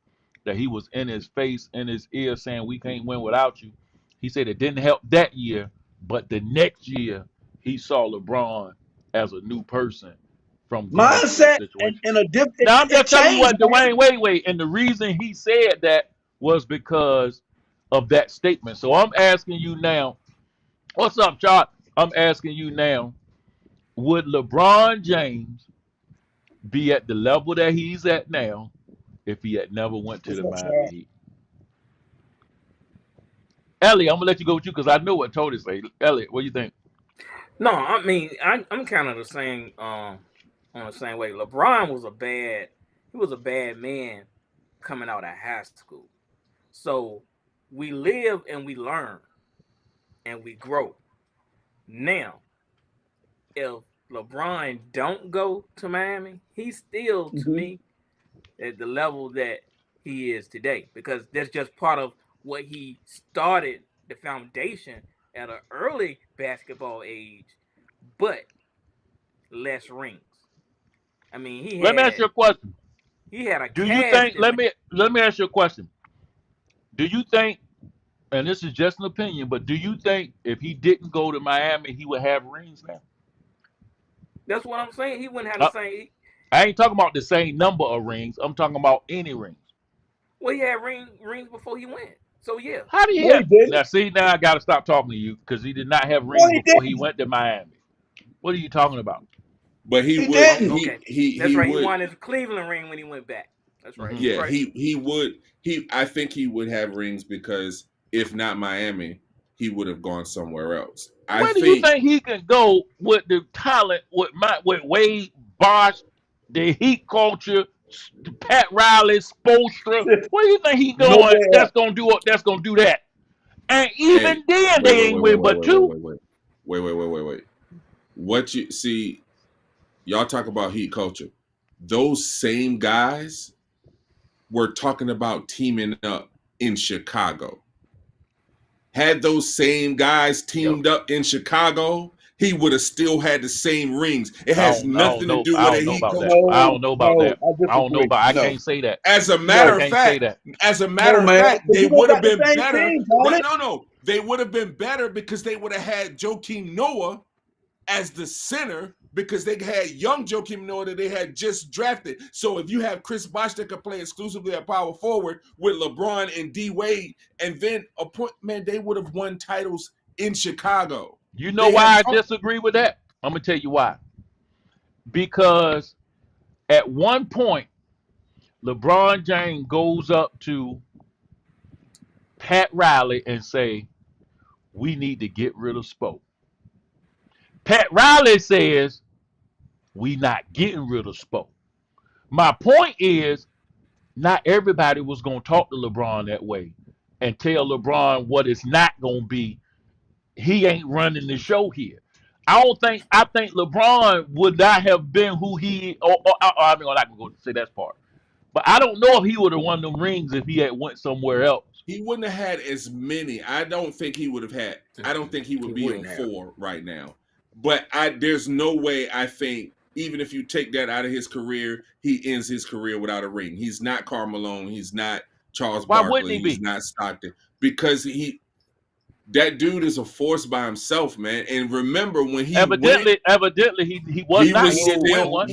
that he was in his face, in his ear, saying we can't win without you. He said it didn't help that year, but the next year he saw LeBron as a new person from going through that Mindset situation. and a different Now I'm it just telling you changed, what man. Dwayne Wade, and the reason he said that was because of that statement. So I'm asking you now, what's up, Chart? I'm asking you now, would LeBron James be at the level that he's at now if he had never went to What's the up, Miami Shaq? Heat? Elliot, I'm gonna let you go with you because I know what Tony say. Elliot, what do you think? No, I mean I'm kind of the same on the same way. LeBron was he was a bad man coming out of high school. So we live and we learn and we grow. Now, if LeBron don't go to Miami, he's still to Mm-hmm. me at the level that he is today because that's just part of what he started the foundation at an early basketball age, but less rings. I mean, Let me ask you a question. he had a Do you cast think? in Let me ask you a question. Do you think? And this is just an opinion, but do you think if he didn't go to Miami, he would have rings now? That's what I'm saying. He wouldn't have the Uh, same. I ain't talking about the same number of rings. I'm talking about any rings. Well, he had rings before he went. So yeah, How did he No, he have? didn't. Now, see, now I got to stop talking to you because he did not have No, rings he before he didn't. went to Miami. What are you talking about? But he He would oh, didn't. okay, that's he right. He would won his Cleveland ring when he went back. That's right. Hmm. You're yeah, right. he would he I think he would have rings because if not Miami, he would have gone somewhere else. I Where do you think think he can go with the talent with Wade, Bosh, the Heat culture, Pat Riley, Spoelstra? Where do you think he going? Nowhere That's else. gonna do it. That's gonna do that. And hey, even then, wait, they wait, ain't wait, wait, win wait, but wait, wait, two. wait, wait. Wait, wait, wait, wait, wait. What you see, y'all talk about heat culture. Those same guys were talking about teaming up in Chicago. Had those same guys Yep. teamed up in Chicago, he would have still had the same rings. It I has don't, I don't nothing to know. do I with a don't know heat about that. culture. I No, don't know about no, that. I I don't know disagree. about. I No, can't say that. As a I matter no, of can't say fact, that. as a no, matter of man. fact, Because they you don't would have got the been same better. team, Tony. No, they would have been better because they would have had Joakim Noah as the center because they had young Joakim Noah that they had just drafted. So if you have Chris Bosh that could play exclusively at power forward with LeBron and D Wade, and then a point, man, they would have won titles in Chicago. You know They why had I disagree with that? I'm gonna tell you why. Because at one point, LeBron James goes up to Pat Riley and say, "We need to get rid of Spo." Pat Riley says, "We not getting rid of Spo." My point is, not everybody was gonna talk to LeBron that way and tell LeBron what it's not gonna be. He ain't running the show here. I think LeBron would not have been who he. I mean, I'm not gonna go say that part. But I don't know if he would have won them rings if he had went somewhere else. He wouldn't have had as many. I don't think he would have had. I don't think he would He be on wouldn't have. 4 right now. But there's no way I think even if you take that out of his career, he ends his career without a ring. He's not Karl Malone. He's not Charles Why wouldn't Barkley. he He's be? not Stockton because that dude is a force by himself, man. And remember when he went, Evidently, he was he not. was He didn't win still one.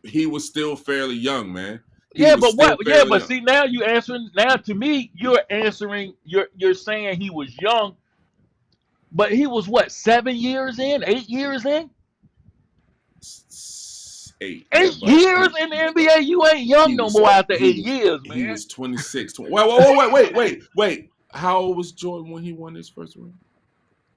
he was still fairly young, man. He Yeah, was but still what? Yeah, fairly but young. see now you answering. Now to me, you're answering. You're saying he was young, but he was what 7 years in, 8 years in, 8, yeah, eight but years in the NBA. You ain't young no more after 8 years, he man. was 26. Wait. How old was Jordan when he won his first ring?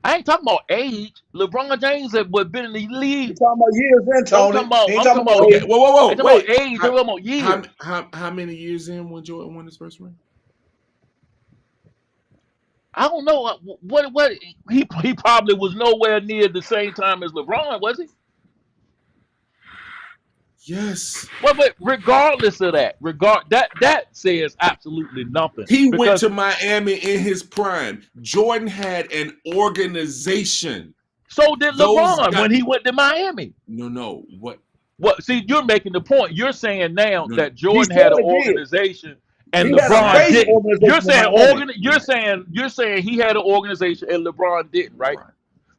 I ain't talking about age. LeBron James had been in the He league. talking about years in, I'm Tony. talking about. He ain't I'm talking talking about about. Okay, age. I ain't talking about wait. age. I'm talking about years. How many years in when Jordan won his first ring? I don't know what he probably was nowhere near the same time as LeBron, was he? Yes. Well, but regardless of that, that says absolutely nothing He went because to Miami in his prime. Jordan had an organization. so did Those LeBron guys. when he went to Miami. No. What? Well, see, you're making the point. You're saying now No. that He Jordan had an certainly did. organization and He had a LeBron crazy Right. didn't. You're organization in saying Miami. You're saying he had an organization and LeBron didn't, right? Right.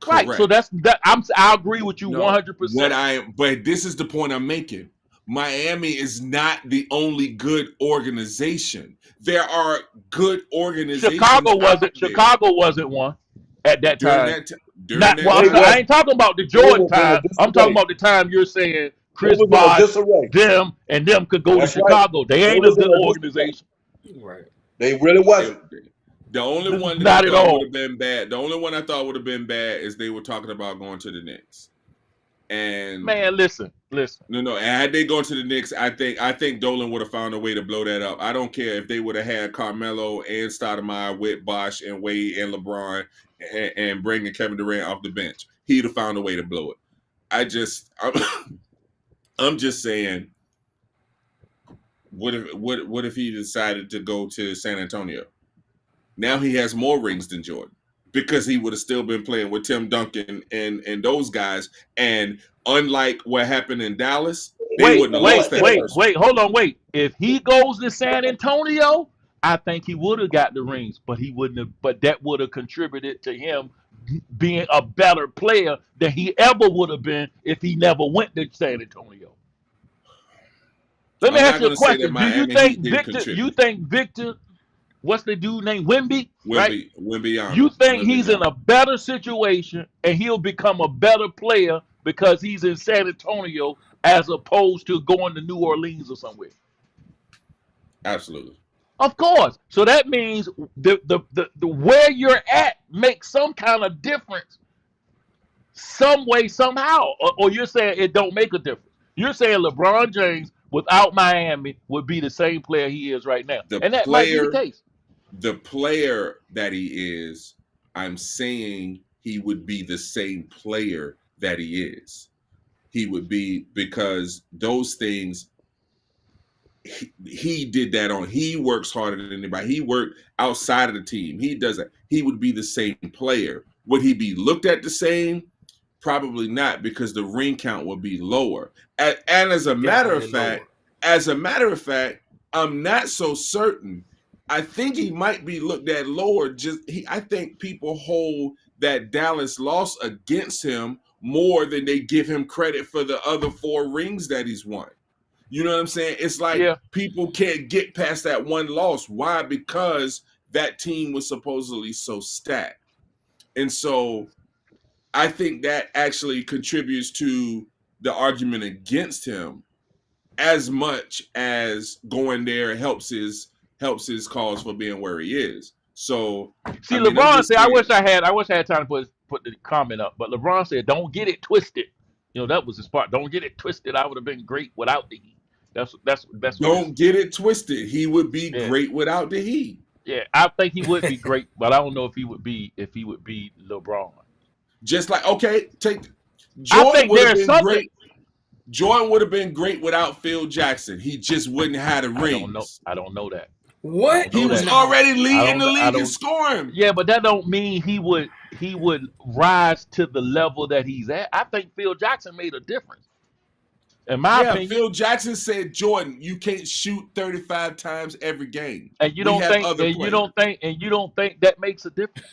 Right. So Correct. I agree with you No. 100%. But this is the point I'm making. Miami is not the only good organization. There are good organizations out there Chicago wasn't one at that during time. that t- during Not that well. They I time. wasn't. ain't talking about the They Jordan was in a time. I'm talking disarray. about the time you're saying They Chris was in a Bosh, disarray. them could go to That's right. Chicago. They They ain't a was in good a disarray. organization. Right. They really wasn't. The only one that I Not at thought would all. have been bad, the only one I thought would have been bad is they were talking about going to the Knicks. And Man, listen. no. Had they gone to the Knicks, I think Dolan would have found a way to blow that up. I don't care if they would have had Carmelo and Stoudemire with Bosh and Wade and LeBron and bringing Kevin Durant off the bench. He'd have found a way to blow it. I'm just saying, what if he decided to go to San Antonio? Now he has more rings than Jordan because he would have still been playing with Tim Duncan and those guys. And unlike what happened in Dallas, they Wait, wouldn't have lost that Yeah. first one. Hold on, wait. If he goes to San Antonio, I think he would have got the rings, but he wouldn't have. But that would have contributed to him being a better player than he ever would have been if he never went to San Antonio. Let me I'm ask not you a going to say that question. Do you Miami think Heat didn't Victor? You contribute. think Victor? What's the dude named Wimby? Right? You Wimbyama. think he's in a better situation and he'll become a better player because he's in San Antonio as opposed to going to New Orleans or somewhere? Absolutely. Of course. So that means the where you're at makes some kind of difference, some way, somehow. Or you're saying it don't make a difference. You're saying LeBron James without Miami would be the same player he is right now, The and that might be the player, case. the player that he is, I'm saying he would be the same player that he is. He would be because those things he did that on. He works harder than anybody. He worked outside of the team. He doesn't. He would be the same player. Would he be looked at the same? Probably not, because the ring count would be lower. And as a matter of Definitely fact, lower. I'm not so certain. I think he might be looked at lower. I think people hold that Dallas loss against him more than they give him credit for the other 4 rings that he's won. You know what I'm saying? It's like Yeah. people can't get past that one loss. Why? Because that team was supposedly so stacked. And so I think that actually contributes to the argument against him as much as going there helps his cause for being where he is. So See, I mean, I'm LeBron just said, saying, I wish I had time to put the comment up, but LeBron said, "Don't get it twisted." You know, that was his part. Don't get it twisted. I would have been great without the Heat. That's what his. don't get it twisted. He would be Yeah, great without the Heat. yeah. I think he would be great, but I don't know if he would be LeBron. Just like, okay, take I Jordan think would have there's been something. great. Jordan would have been great without Phil Jackson. He just wouldn't have the I don't know. rings. I don't know that. I don't What? He know was that. No. already I leading don't. the I league in don't. scoring. Yeah, but that don't mean he would rise to the level that he's at. I think Phil Jackson made a difference, in my Yeah, opinion. Phil Jackson said, Jordan, you can't shoot 35 times every game. And you We don't have think, other players. and you don't think that makes a difference.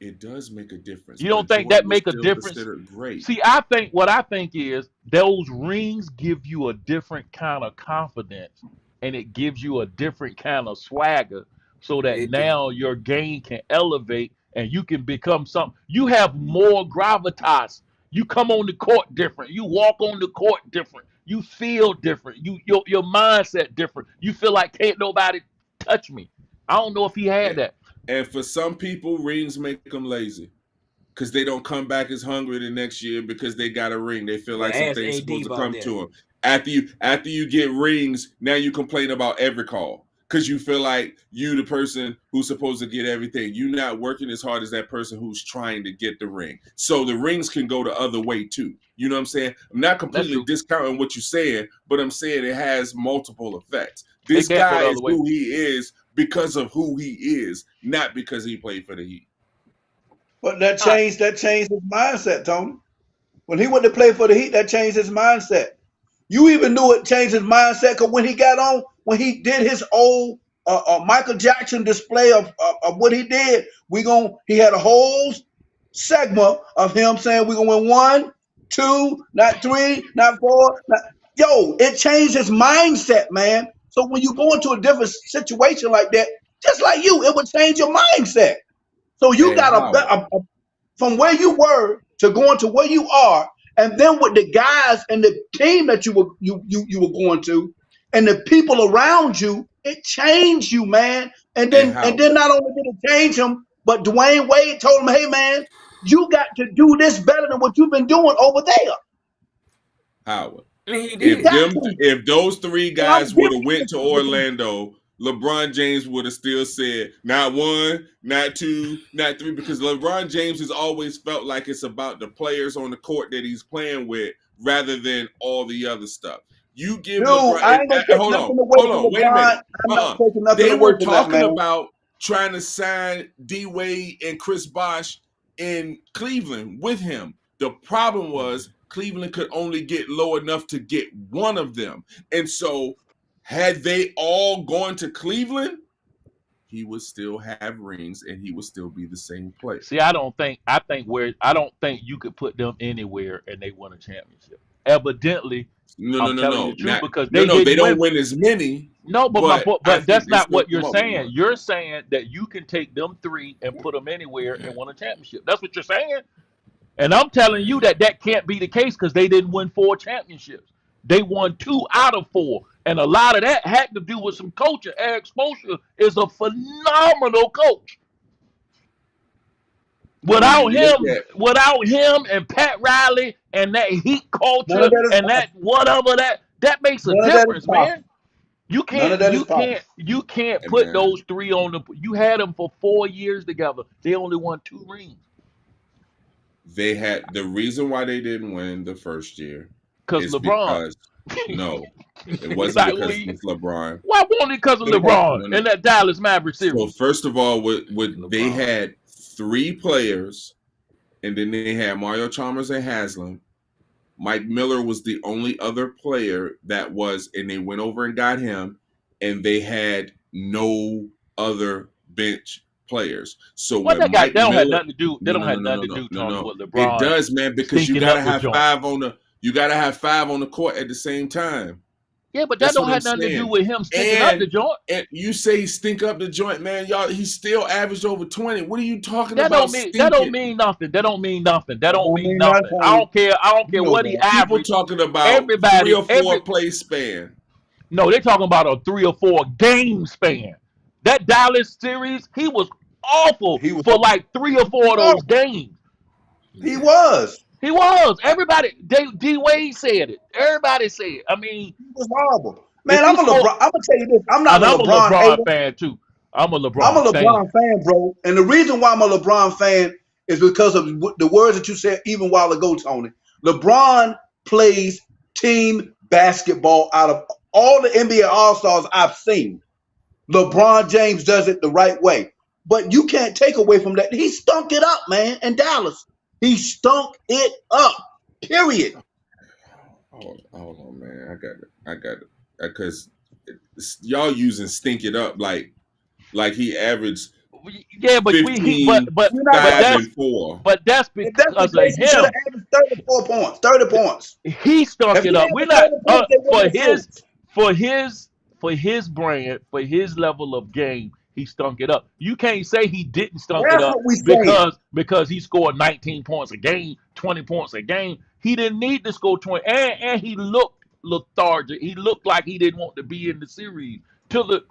It does make a difference, You don't but think Jordan that was make a still difference. considered great. See, I think what I think is those rings give you a different kind of confidence, and it gives you a different kind of swagger, so that It do. now your game can elevate and you can become something. You have more gravitas. You come on the court different. You walk on the court different. You feel different. Your mindset different. You feel like can't nobody touch me. I don't know if he had And, that. and for some people, rings make them lazy because they don't come back as hungry the next year because they got a ring. They feel Well, like ask something's AD supposed to about come that. to them. After you get rings, now you complain about every call because you feel like you the person who's supposed to get everything. You're not working as hard as that person who's trying to get the ring. So the rings can go the other way too. You know what I'm saying? I'm not That's completely true. discounting what you're saying, but I'm saying it has multiple effects. It This can't go guy the is other way. who he is because of who he is, not because he played for the Heat. But All right. that changed his mindset, Tony. When he went to play for the Heat, that changed his mindset. You even knew it changed his mindset because when he got on, when he did his old Michael Jackson display of what he did, he had a whole segment of him saying we're gonna win one, two, not three, not four. Not, yo, it changed his mindset, man. So when you go into a different situation like that, just like you, it would change your mindset. So you Hey, got Howard. from where you were to going to where you are, and then with the guys and the team that you were going to, and the people around you, it changed you, man. And Hey, then Howard. not only did it change him, but Dwayne Wade told him, "Hey, man, you got to do this better than what you've been doing over there. Howard. And he You If did. got them to." if those 3 And I'm guys would giving have you went to the Orlando, LeBron James would have still said not 1, not 2, not 3, because LeBron James has always felt like it's about the players on the court that he's playing with rather than all the other stuff. You give dude. LeBron I ain't gonna take hold on, nothing away hold from on, wait a LeBron. minute. I'm not taking nothing They away were from that, talking man. about trying to sign D Wade and Chris Bosh in Cleveland with him. The problem was Cleveland could only get low enough to get one of them. And so, had they all gone to Cleveland, he would still have rings and he would still be the same player. See, I don't think you could put them anywhere and they won a championship. Evidently, No, no, I'm no, telling you no. the truth Not because no, they no, they didn't don't win. win as many, No, but I but think that's they not still what come you're up with saying. one. You're saying that you can take them three and put them anywhere and win a championship. That's what you're saying. And I'm telling you that that can't be the case because they didn't win 4 championships. They won 2 out of 4, and a lot of that had to do with some coaching. Eric Spoelstra is a phenomenal coach. I mean, you look at Without him and Pat Riley and that Heat None of culture that is and that possible. whatever that makes a None of that is difference, man. possible. None of that is possible. You can't hey put man, those three on the. You had them for 4 years together. They only won 2 rings they had the reason why they didn't win the first year because is LeBron. because no, it It's wasn't like, because it's LeBron. why won't it because of Okay. LeBron No, no. in that Dallas Maverick So series? first of all, they LeBron. had 3 players, and then they had Mario Chalmers and Haslam. Mike Miller was the only other player that was, and they went over and got him, and they had no other bench players. So What when that got? Mike They don't have Miller, nothing to do. They no, don't no, no, have no, nothing no, to no, do, no, Tony, no. with It LeBron does, man, because stinking up the joint. you gotta have 5 on the court at the same time. Yeah, but that That's don't what I'm have nothing to do saying. with him stinking up the And joint. you say he stink up the joint, man. Y'all, he still averaged over 20. What are you talking That about don't mean that don't stinking? mean nothing. That don't mean nothing. That That don't don't mean mean nothing, nothing. I Tony. don't care. I don't You care know what he that. People averaged. talking about 3 Everybody, or 4 play span. no, they're talking about a 3 or 4 game span. That Dallas series, he was awful He was for like 3 or 4 of those awful. games. He Yeah. was. He was. Everybody, D Wade said it. Everybody said it. I mean, He was horrible. if Man, he I'm a scored, LeBron. I'm gonna tell you this. I'm not and a I'm a LeBron LeBron hater. fan too. I'm a I'm a LeBron fan. LeBron fan, bro. And the reason why I'm a LeBron fan is because of the words that you said even a while ago, Tony. LeBron plays team basketball out of all the NBA All Stars I've seen. LeBron James does it the right way. But you can't take away from that. He stunk it up, man, in Dallas. He stunk it up. Period. Hold on, man. I got it. Because y'all using stink it up like he averaged Yeah, but we he 15, We're not but gonna 5, that's and 4. but that's if that's the because of case, he should have him. averaged 34 points. 30 points. He If stunk he it up. We're averaged not 30 points, they wouldn't for have his flinched. for his for his brand, for his level of game. He stunk it up. You can't say he didn't stunk it That's up what we saying. because he scored 19 points a game, 20 points a game. He didn't need to score 20, and he looked lethargic. He looked like he didn't want to be in the series. To the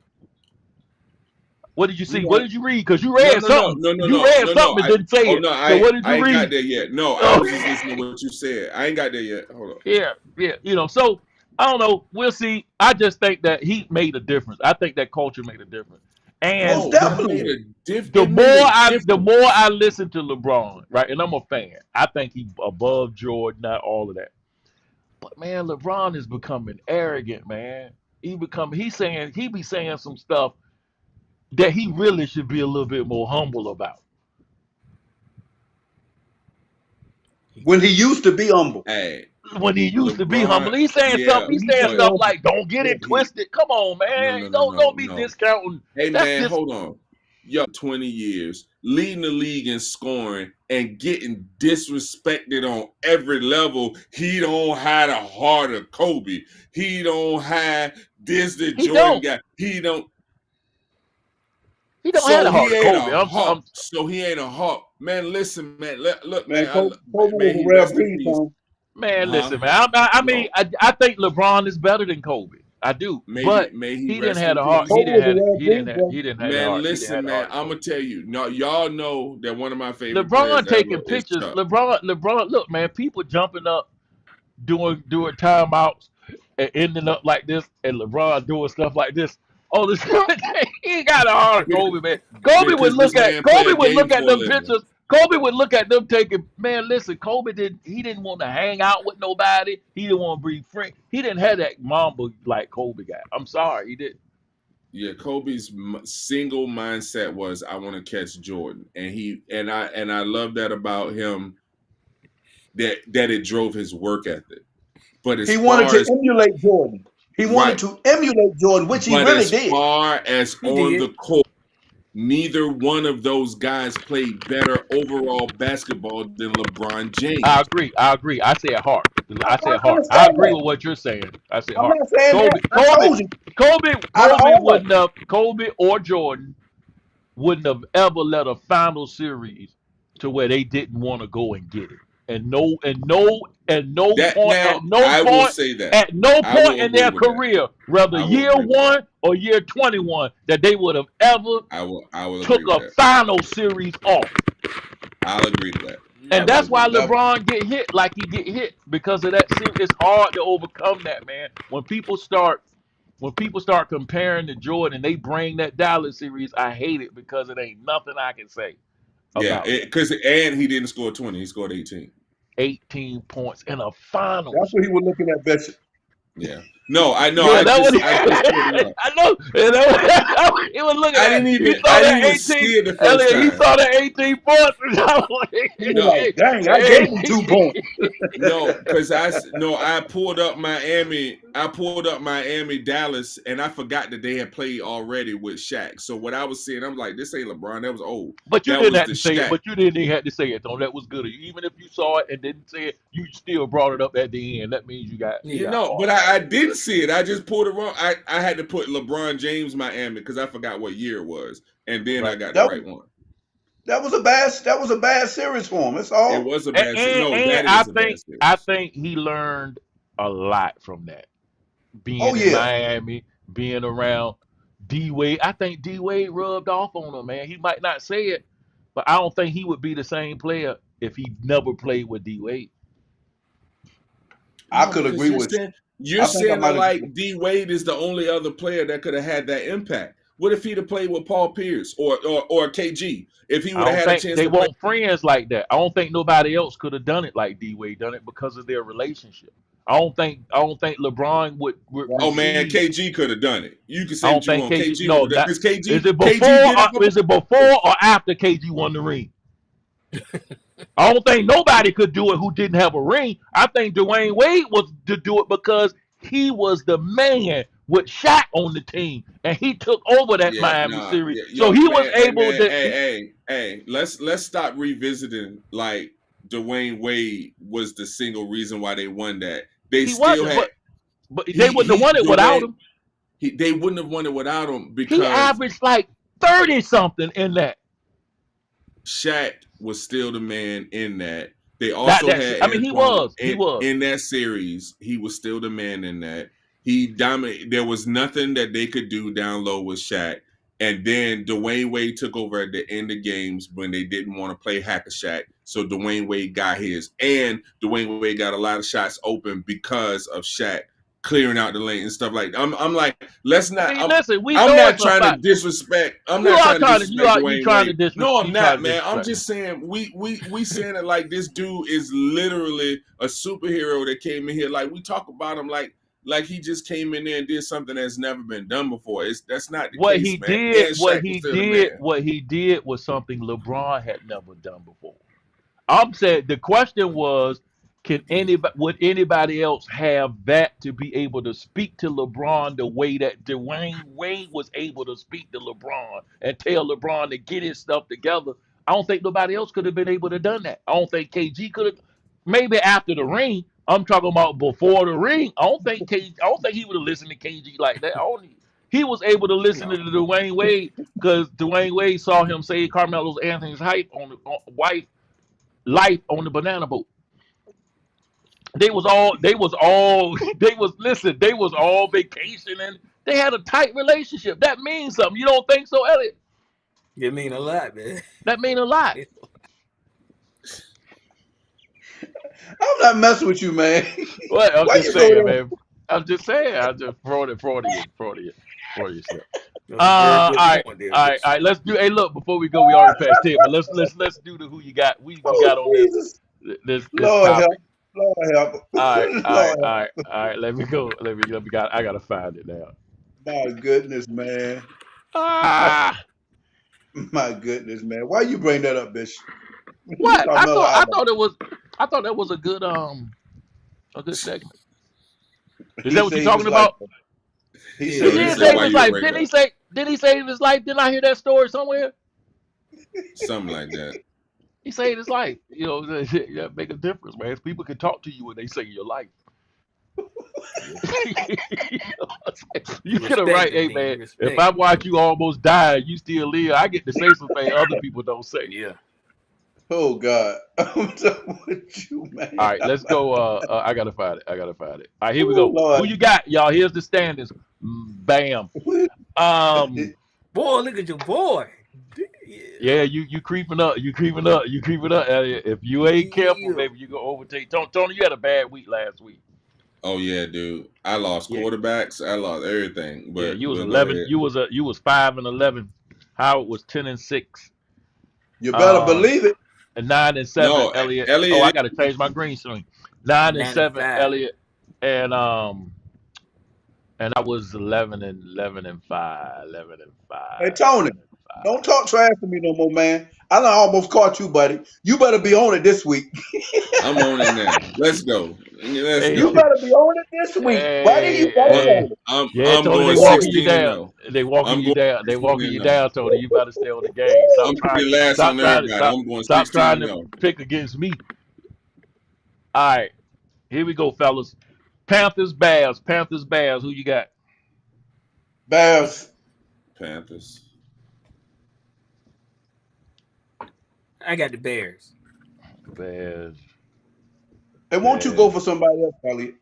What did you You see? What know, did you read? Because you no, read no, no, something. no, no, You no, read no, no. something and didn't say Oh it. no, So what did I you ain't got read? there yet. No, I was just Oh, listening to what you said. I ain't got there yet. Hold on. yeah, yeah. So I don't know. We'll see. I just think that he made a difference. I think that culture made a difference. And Most Oh, it made definitely. a it made a the difference. more I listen to LeBron, right, and I'm a fan. I think he above Jordan, not all of that. But man, LeBron is becoming arrogant, man. He be saying some stuff that he really should be a little bit more humble about. When he used to be humble. Hey, When he used to be humble, LeBron, he's saying yeah, something. He He's used to saying be but stuff humble. like, "Don't get but it he twisted." Come on, no, man. no, no, no, Don't be no. discounting. Hey That's man, just hold on. Yo, 20 years, leading the league in scoring and getting disrespected on every level. He don't have the heart of Kobe. He don't have this that he Jordan don't got. He don't. he don't have So the heart he of ain't Kobe. a hawk. So he ain't a hawk. Man, listen, man. Look, Man, man. Kobe Man, was he a rare rest in breed, peace. Tony. Man, Huh? listen, man. I mean, No. I think LeBron is better than Kobe. I do, Maybe but may he he didn't rest have in the heart. peace. Kobe was a rare breed, bro. He didn't have the Man, heart. He didn't have listen, the man. heart of I'm gonna Kobe. tell you. No, y'all know that one of my favorite players LeBron ever taking is pictures. Chuck. LeBron. Look, man. People jumping up, doing timeouts, and ending up like this, and LeBron doing stuff like this. Oh, this he ain't got a heart of Kobe, man. Because this man play Kobe a would game look at for a them living. pictures. Kobe would look at them taking. Man, listen, he didn't want to hang out with nobody. He didn't want to breathe free. He didn't have that mamba like Kobe got. I'm sorry, he didn't. Yeah, Kobe's single mindset was I want to catch Jordan, and I love that about him. That it drove his work ethic. But as He wanted far to as emulate Jordan. He wanted right, to emulate Jordan, which he but really as did. far as He on did. the court, neither one of those guys played better overall basketball than LeBron I James. agree. I agree. I said heart. I said I heart. I understand agree that. with what you're saying. I said I'm heart. not saying that. Kobe, I Kobe, told you, out of Kobe all of wouldn't them, have. Kobe or Jordan wouldn't have ever let a final series to where they didn't want to go and get it. And That now I will say that. at no I point will in agree their with that. career, whether I will year agree with that. one or year 21, that they would have ever I will agree took with a that. final series off. I'll agree to that. I And Never. will that's agree why to that. never. LeBron get hit like he get hit because of that series. It's hard to overcome that, man. When people start comparing to Jordan, they bring that Dallas series. I hate it because it ain't nothing I can say Yeah, about that. because and he didn't score 20. He scored 18. 18 points in a That's finals. what he was looking at, Bishop. Yeah. No, I know. Yeah, that was. I just pulled it up. I know. And that was, he was looking at. He saw I didn't that even 18. see it the first Elliot, he time. saw that 18 points. And I was He like, was No. like, dang, I hey, gave him 2 points. No, because I pulled up Miami. I pulled up Miami, Dallas, and I forgot that they had played already with Shaq. So what I was seeing, I'm like, this ain't LeBron. That was old. But you That didn't was have the to say it. Shaq. But you didn't even have to say it though. That was good of you. Even if you saw it and didn't say it, you still brought it up at the end. That means you You Yeah. got know, but heart. I didn't see it. I just pulled it wrong. I had to put LeBron James Miami because I forgot what year it was, and then I Right. got the That right one. that was a bad series for him. That's It all. was a And, bad. and No, and that I is a bad think I series. think he learned a lot from that. Oh Being in yeah, Miami, being around D Wade. I think D Wade rubbed off on him, man. He might not say it, but I don't think he would be the same player if he never played with D Wade. I No, could because agree with you. you're I think I saying that might agree. like D Wade is the only other player that could have had that impact. What if he'd have played with Paul Pierce or KG? If he I would have don't had a think chance they to play. want friends like that. I don't think nobody else could have done it like D Wade done it because of their relationship. I don't think LeBron would Yeah. Oh man, receive. KG could have done it. You can I say don't what you think want. KG. KG would No, have done not because is it KG before did or have a is it before or after KG won the ring? I don't think nobody could do it who didn't have a ring. I think Dwayne Wade was to do it because he was the man with Shaq on the team, and he took over that yeah, Miami nah, series. yeah, So yo, he was man, hey, able man, to. hey. Let's stop revisiting like Dwayne Wade was the single reason why they won that. They He still wasn't, had but they wouldn't have won it without Dwayne. him. They wouldn't have won it without him He because averaged like 30 something in that. Shaq was still the man in that. They That also that's. had I mean, he Antoine was. He was. in that series. He was still the man in that. He dominated. There was nothing that they could do down low with Shaq. And then Dwayne Wade took over at the end of games when they didn't want to play hack a Shaq. So Dwayne Wade got his, and Dwayne Wade got a lot of shots open because of Shaq clearing out the lane and stuff like that. I'm like, let's I not. mean, listen, we I'm know not it's a trying to fact. disrespect. I'm You not are trying to trying to. disrespect You Dwayne trying to Wade. No, disrespect. I'm You trying not, to man. I'm disrespect him. just saying we saying it like this dude is literally a superhero that came in here. Like we talk about him like he just came in there and did something that's never been done before. That's not the What case, he man. did, And what Shaq was he still the did, man. what he did was something LeBron had never done before. I'm saying the question was, can anybody would anybody else have that to be able to speak to LeBron the way that Dwayne Wade was able to speak to LeBron and tell LeBron to get his stuff together? I don't think nobody else could have been able to done that. I don't think KG could have. Maybe after the ring. I'm talking about before the ring. I don't think KG. I don't think he would have listened to KG like that. I don't, he was able to listen to No. Dwayne Wade because Dwayne Wade saw him say Carmelo's Anthony's hype wife life on the banana boat. They was listen, they was all vacationing. They had a tight relationship. That means something. You don't think so, Elliot? You mean a lot, man. That mean a lot. I'm not messing with you, man. Well, I'm Why just you go saying, there? man. I'm just saying. I just Freudian slip. That's a very good All right, point there, all right, Rich. all right. Let's do. Hey, look, before we go, we already passed 10, but let's do the who you got. We Oh got on Jesus, this Lord help, topic. Lord help, All right, all right, Lord all help. right, all right. Let me go. Let me got. I gotta find it now. My goodness, man. Ah, My goodness, man. Why you bring that up, Bishop? what? Carmelo I album. thought it was. I thought that was a good segment. Is He that what you're saved talking his life. about? He Yeah, He saved Yo, his did this is life. save why his you life. bring Didn't up he say? Did he save his life? Didn't I hear that story somewhere? something like that. He saved his life. You know, that make a difference, man. People can talk to you when they save your life. yeah. You You get it respect right, him, hey then. You man. If respect I him. watch you almost die, you still live. I get to say something other people don't say. Yeah. Oh God, I'm done with you, All man. right, let's go. I gotta find it. I gotta find it. All right, here we Oh go. Who Lord. you got, y'all? Here's the standings. Bam. Um. Boy, look at your boy. Yeah. Yeah, you creeping up. You creeping up. You creeping up, Elliot. If you ain't careful, Yeah. baby, you gonna overtake. Tony, you had a bad week last week. Oh yeah, dude. I lost Yeah, quarterbacks. I lost everything. yeah. But You was we'll go 11. ahead. You was 5-11. Howard was 10-6. You better Um, believe it. and 9-7. No, Elliot. Oh, I Elliot. gotta change my green screen. 9-7. 95. Elliot. And I was 11 and 5. 11 and Hey 5. Tony, 11 Don't talk trash to me no more, man. I done almost caught you, buddy. You better be on it this week. I'm on it now. Let's go. Let's Hey, You go. better be on it this week, buddy. You hey, better be I'm hey. on it. I'm Yeah, I'm Tony, they going walking you 16 and down. 0. They walking I'm you going down. They 16 walking and you 0. down, Tony. You better stay on the game. Stop I'm trying. pretty last Stop on trying. everybody. Stop. I'm going Stop 16 trying and to 0. pick against me. All right, here we go, fellas. Panthers, Bears. Panthers, Bears. Who you got? Bears. Panthers. I got the Bears. Bears. And won't you go for somebody else, Elliot?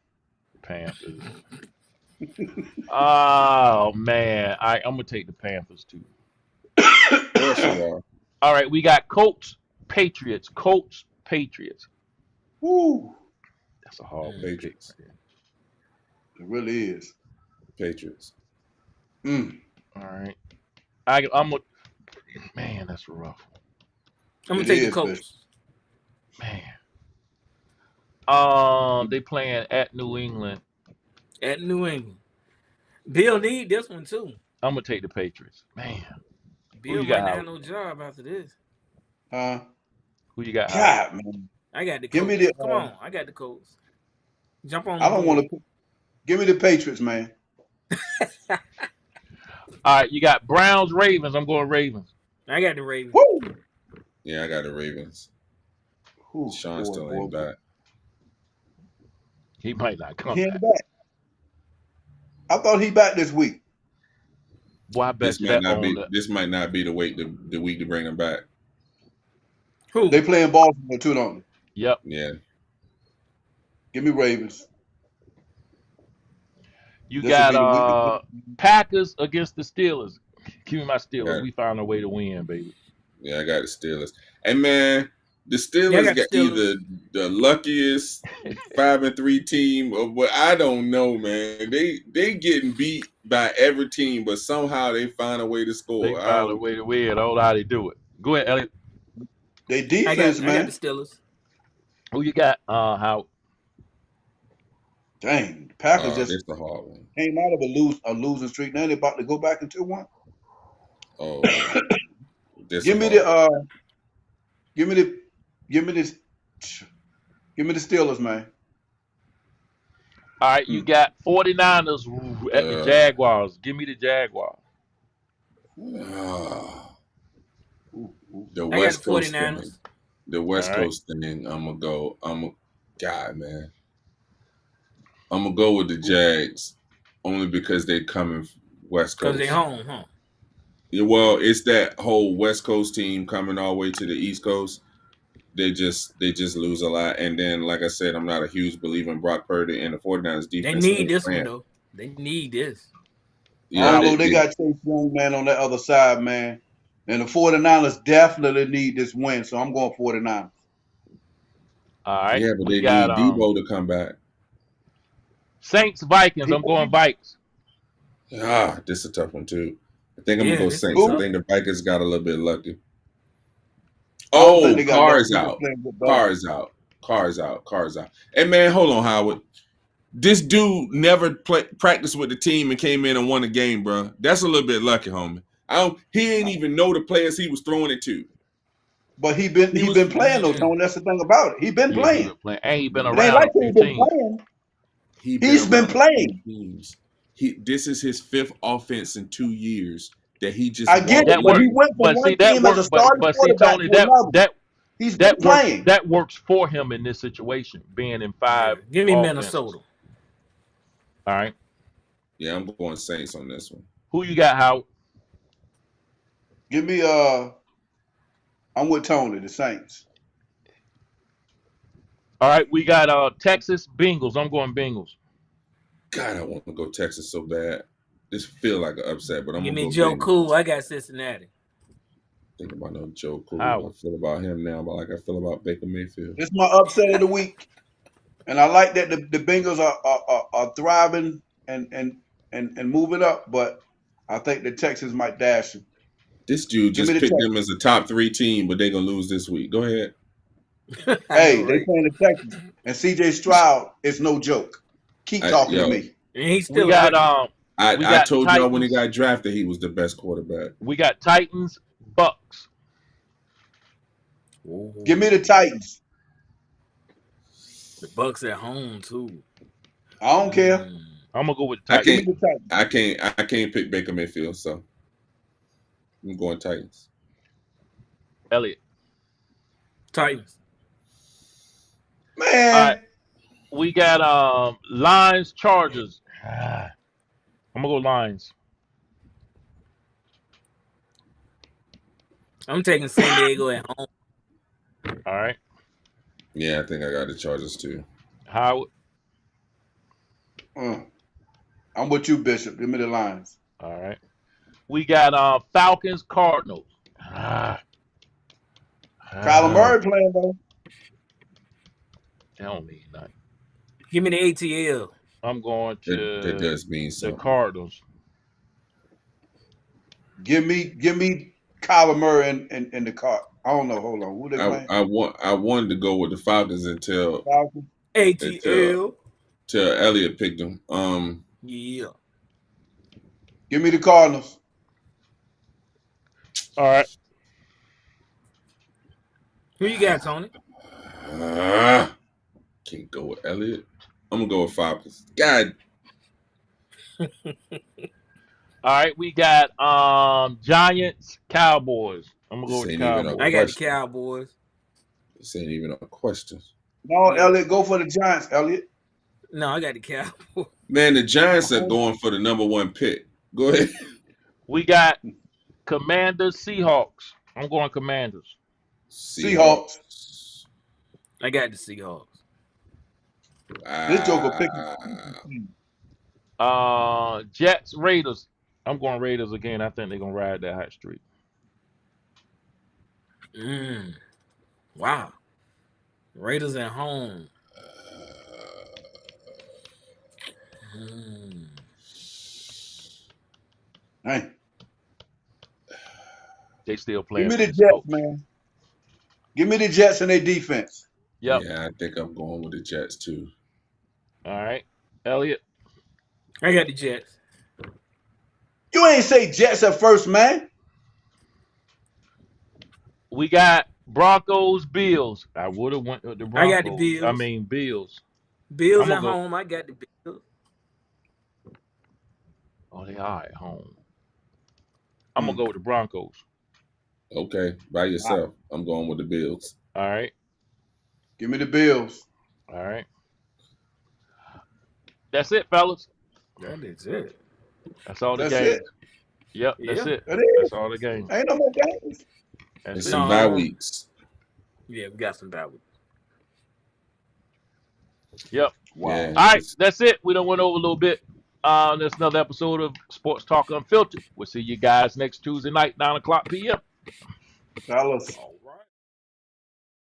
Panthers. Oh man, I'm gonna take the Panthers too. Of course you are. All right, we got Colts, Patriots. Colts, Patriots. Woo. That's a hard one to pick. Patriots. Right It really is. Patriots. Mm. there. All right, I'm a man. That's rough. I'm gonna It take the is, Bishop. Colts Man. They playing at New England. at New England. Bill need this one too. I'm gonna take the Patriots. Man, who Bill you got, might not have Howard? no job after this. Who you got, Howard? God, man. I got the Give me Colts. the. Come on, I got the Colts. Jump on I the don't want board. to. Give me the Patriots, man. All right, you got Browns, Ravens. I'm going Ravens. I got the Ravens. Woo. Yeah, I got the Ravens. Ooh, Sean boy, still boy, ain't boy. back. He might not come He back. ain't back. I thought he back this week. Boy, I bet This you might that not on be. the. This might not be the week. The week to bring them back. Who? They playing Baltimore too, don't they? Yep. Yeah. Give me Ravens. You This will got be the week. To Packers against the Steelers. Give me my Steelers. Got We found a way to win, baby. Yeah, I got the Steelers. And man, the Yeah, I Steelers got the got Steelers. either the luckiest 5-3 team or what, I don't know, man. They getting beat by every team, but somehow they find a way to They score. found a way to win. I don't know how they do it. Go ahead, Elliot. They I defense, got man. the Steelers. Who you got? How? Dang, the Packers This just is a hard one. came out of a losing streak. Now they're about to go back into one. Oh, this Give a me hard the give me the give me this give me the Steelers, man. All right, you got 49ers at the one. Jaguars. Give me the Jaguars. Ooh, ooh. The I got the West Coast 49ers. thing. The West All right. Coast thing. God, man. I'm gonna go with the Jags only because they coming West Because Coast. they home, huh? Yeah, well, it's that whole West Coast team coming all the way to the East Coast. They just lose a lot. And then, like I said, I'm not a huge believer in Brock Purdy and the 49ers They defense. need this one, though. They need this. Yeah, Although they got Chase Young, man, on that other side, man. And the 49ers definitely need this win, so I'm going 49ers. All right. yeah, but We they got need Debo to come back. Saints, Vikings. I'm going Vikes. This is a tough one too. I think I'm Yeah, gonna go this is Saints. I tough. think the Vikings got a little bit lucky. I don't Oh, think they got Carr's enough out. playing with Carr's out. Carr's out. Carr's out. Hey man, hold on, Howard. This dude never practiced with the team and came in and won a game, bro. That's a little bit lucky, homie. He ain't even know the players he was throwing it to. But he been playing though, Tony. That's the thing about it. He been Yeah, he playing. been playing. And he been It ain't around like a he few ain't been teams. playing. He's been playing. Teams. This is his 5th offense in 2 years that he just I get That it, but worked. he went from But one see, that team as a worked. starting But see, quarterback Tony, to another. He's been that works. playing. That works for him in this situation, being in Yeah. 5 Give me offenses. Minnesota. All right. Yeah, I'm going Saints on this one. Who you got, Howard? Give me I'm with Tony, the Saints. All right, we got Texas Bengals. I'm going Bengals. God, I want to go Texas so bad. This feel like an upset, but I'm Give gonna me go Joe Bengals. Cool. I got Cincinnati. Think about no Joe Cool. Howard. I feel about him now, but like I feel about Baker Mayfield. It's my upset of the week. And I like that the Bengals are thriving and moving up, but I think the Texans might dash them. This dude Give just me the picked Texans. them as a top 3 team, but they're gonna lose this week. Go ahead. Hey, know, they right? playing the Texans. And CJ Stroud is no joke. Keep talking to Yo, me. And he's We still got hurt. We I got told y'all when he Titans. got drafted, he was the best quarterback. We got Titans, Bucks. Give me Ooh. the Titans. The Bucks at home too. I don't care. Mm. I'm gonna go with the I Give me Titans. can't, the Titans. I can't pick Baker Mayfield, so I'm going Titans. Elliot. Titans. All right. Man, We got Lions, Chargers. I'm gonna go Lions. I'm taking San Diego at home. All right. Yeah, I think I got the Chargers too. Howard. I'm with you, Bishop. Give me the Lions. All right. We got Falcons, Cardinals. Ah, Kyler ah, Murray playing though. that don't mean nothing. Give me the ATL. I'm going That to does mean the something. Cardinals. Give me Kyler Murray and the car. I don't know. Hold on. Who they playing? I wanted to go with the Falcons until Falcons. ATL. Elliott picked them. Yeah. Give me the Cardinals. All right. Who you got, Tony? Can't go with Elliott. I'm gonna go with Falcons. God, All right. We got Giants, Cowboys. I'm gonna go this with the ain't even a I Cowboys. got the question. Cowboys. This ain't even a question. No, Yeah. Elliott, go for the Giants, Elliott. No, I got the Cowboys. Man, the Giants are going for the number one pick. Go ahead. We got Commanders, Seahawks. I'm going Commanders. Seahawks. I got the Seahawks. This joker picking. Jets, Raiders. I'm going Raiders again. I think they're gonna ride that hot streak. Wow. Raiders at home. Hey, They still give playing me for the this Jets, coach. man. Give me the Jets and their defense. Yep. Yeah, I think I'm going with the Jets too. All right. Elliot. I got the Jets. You ain't say Jets at first, man. We got Broncos, Bills. I would have went with the I got the Broncos. I Bills. mean Bills. Bills I'm at gonna go. home. I got the Bills. Oh, they are at home. I'm gonna go with the Broncos. Okay, by yourself. I'm going with the Bills. All right. Give me the Bills. All right. That's it, fellas. That is it. That's all the That's games. it. Yep, that's Yeah. it. That is. That's all the games. Ain't no more games. That's And it. some No. bye weeks. Yeah, we got some bad ones. Yep. Wow. Yeah. All right, that's it. We done went over a little bit. That's another episode of Sports Talk Unfiltered. We'll see you guys next Tuesday night, 9 o'clock p.m. Fellas.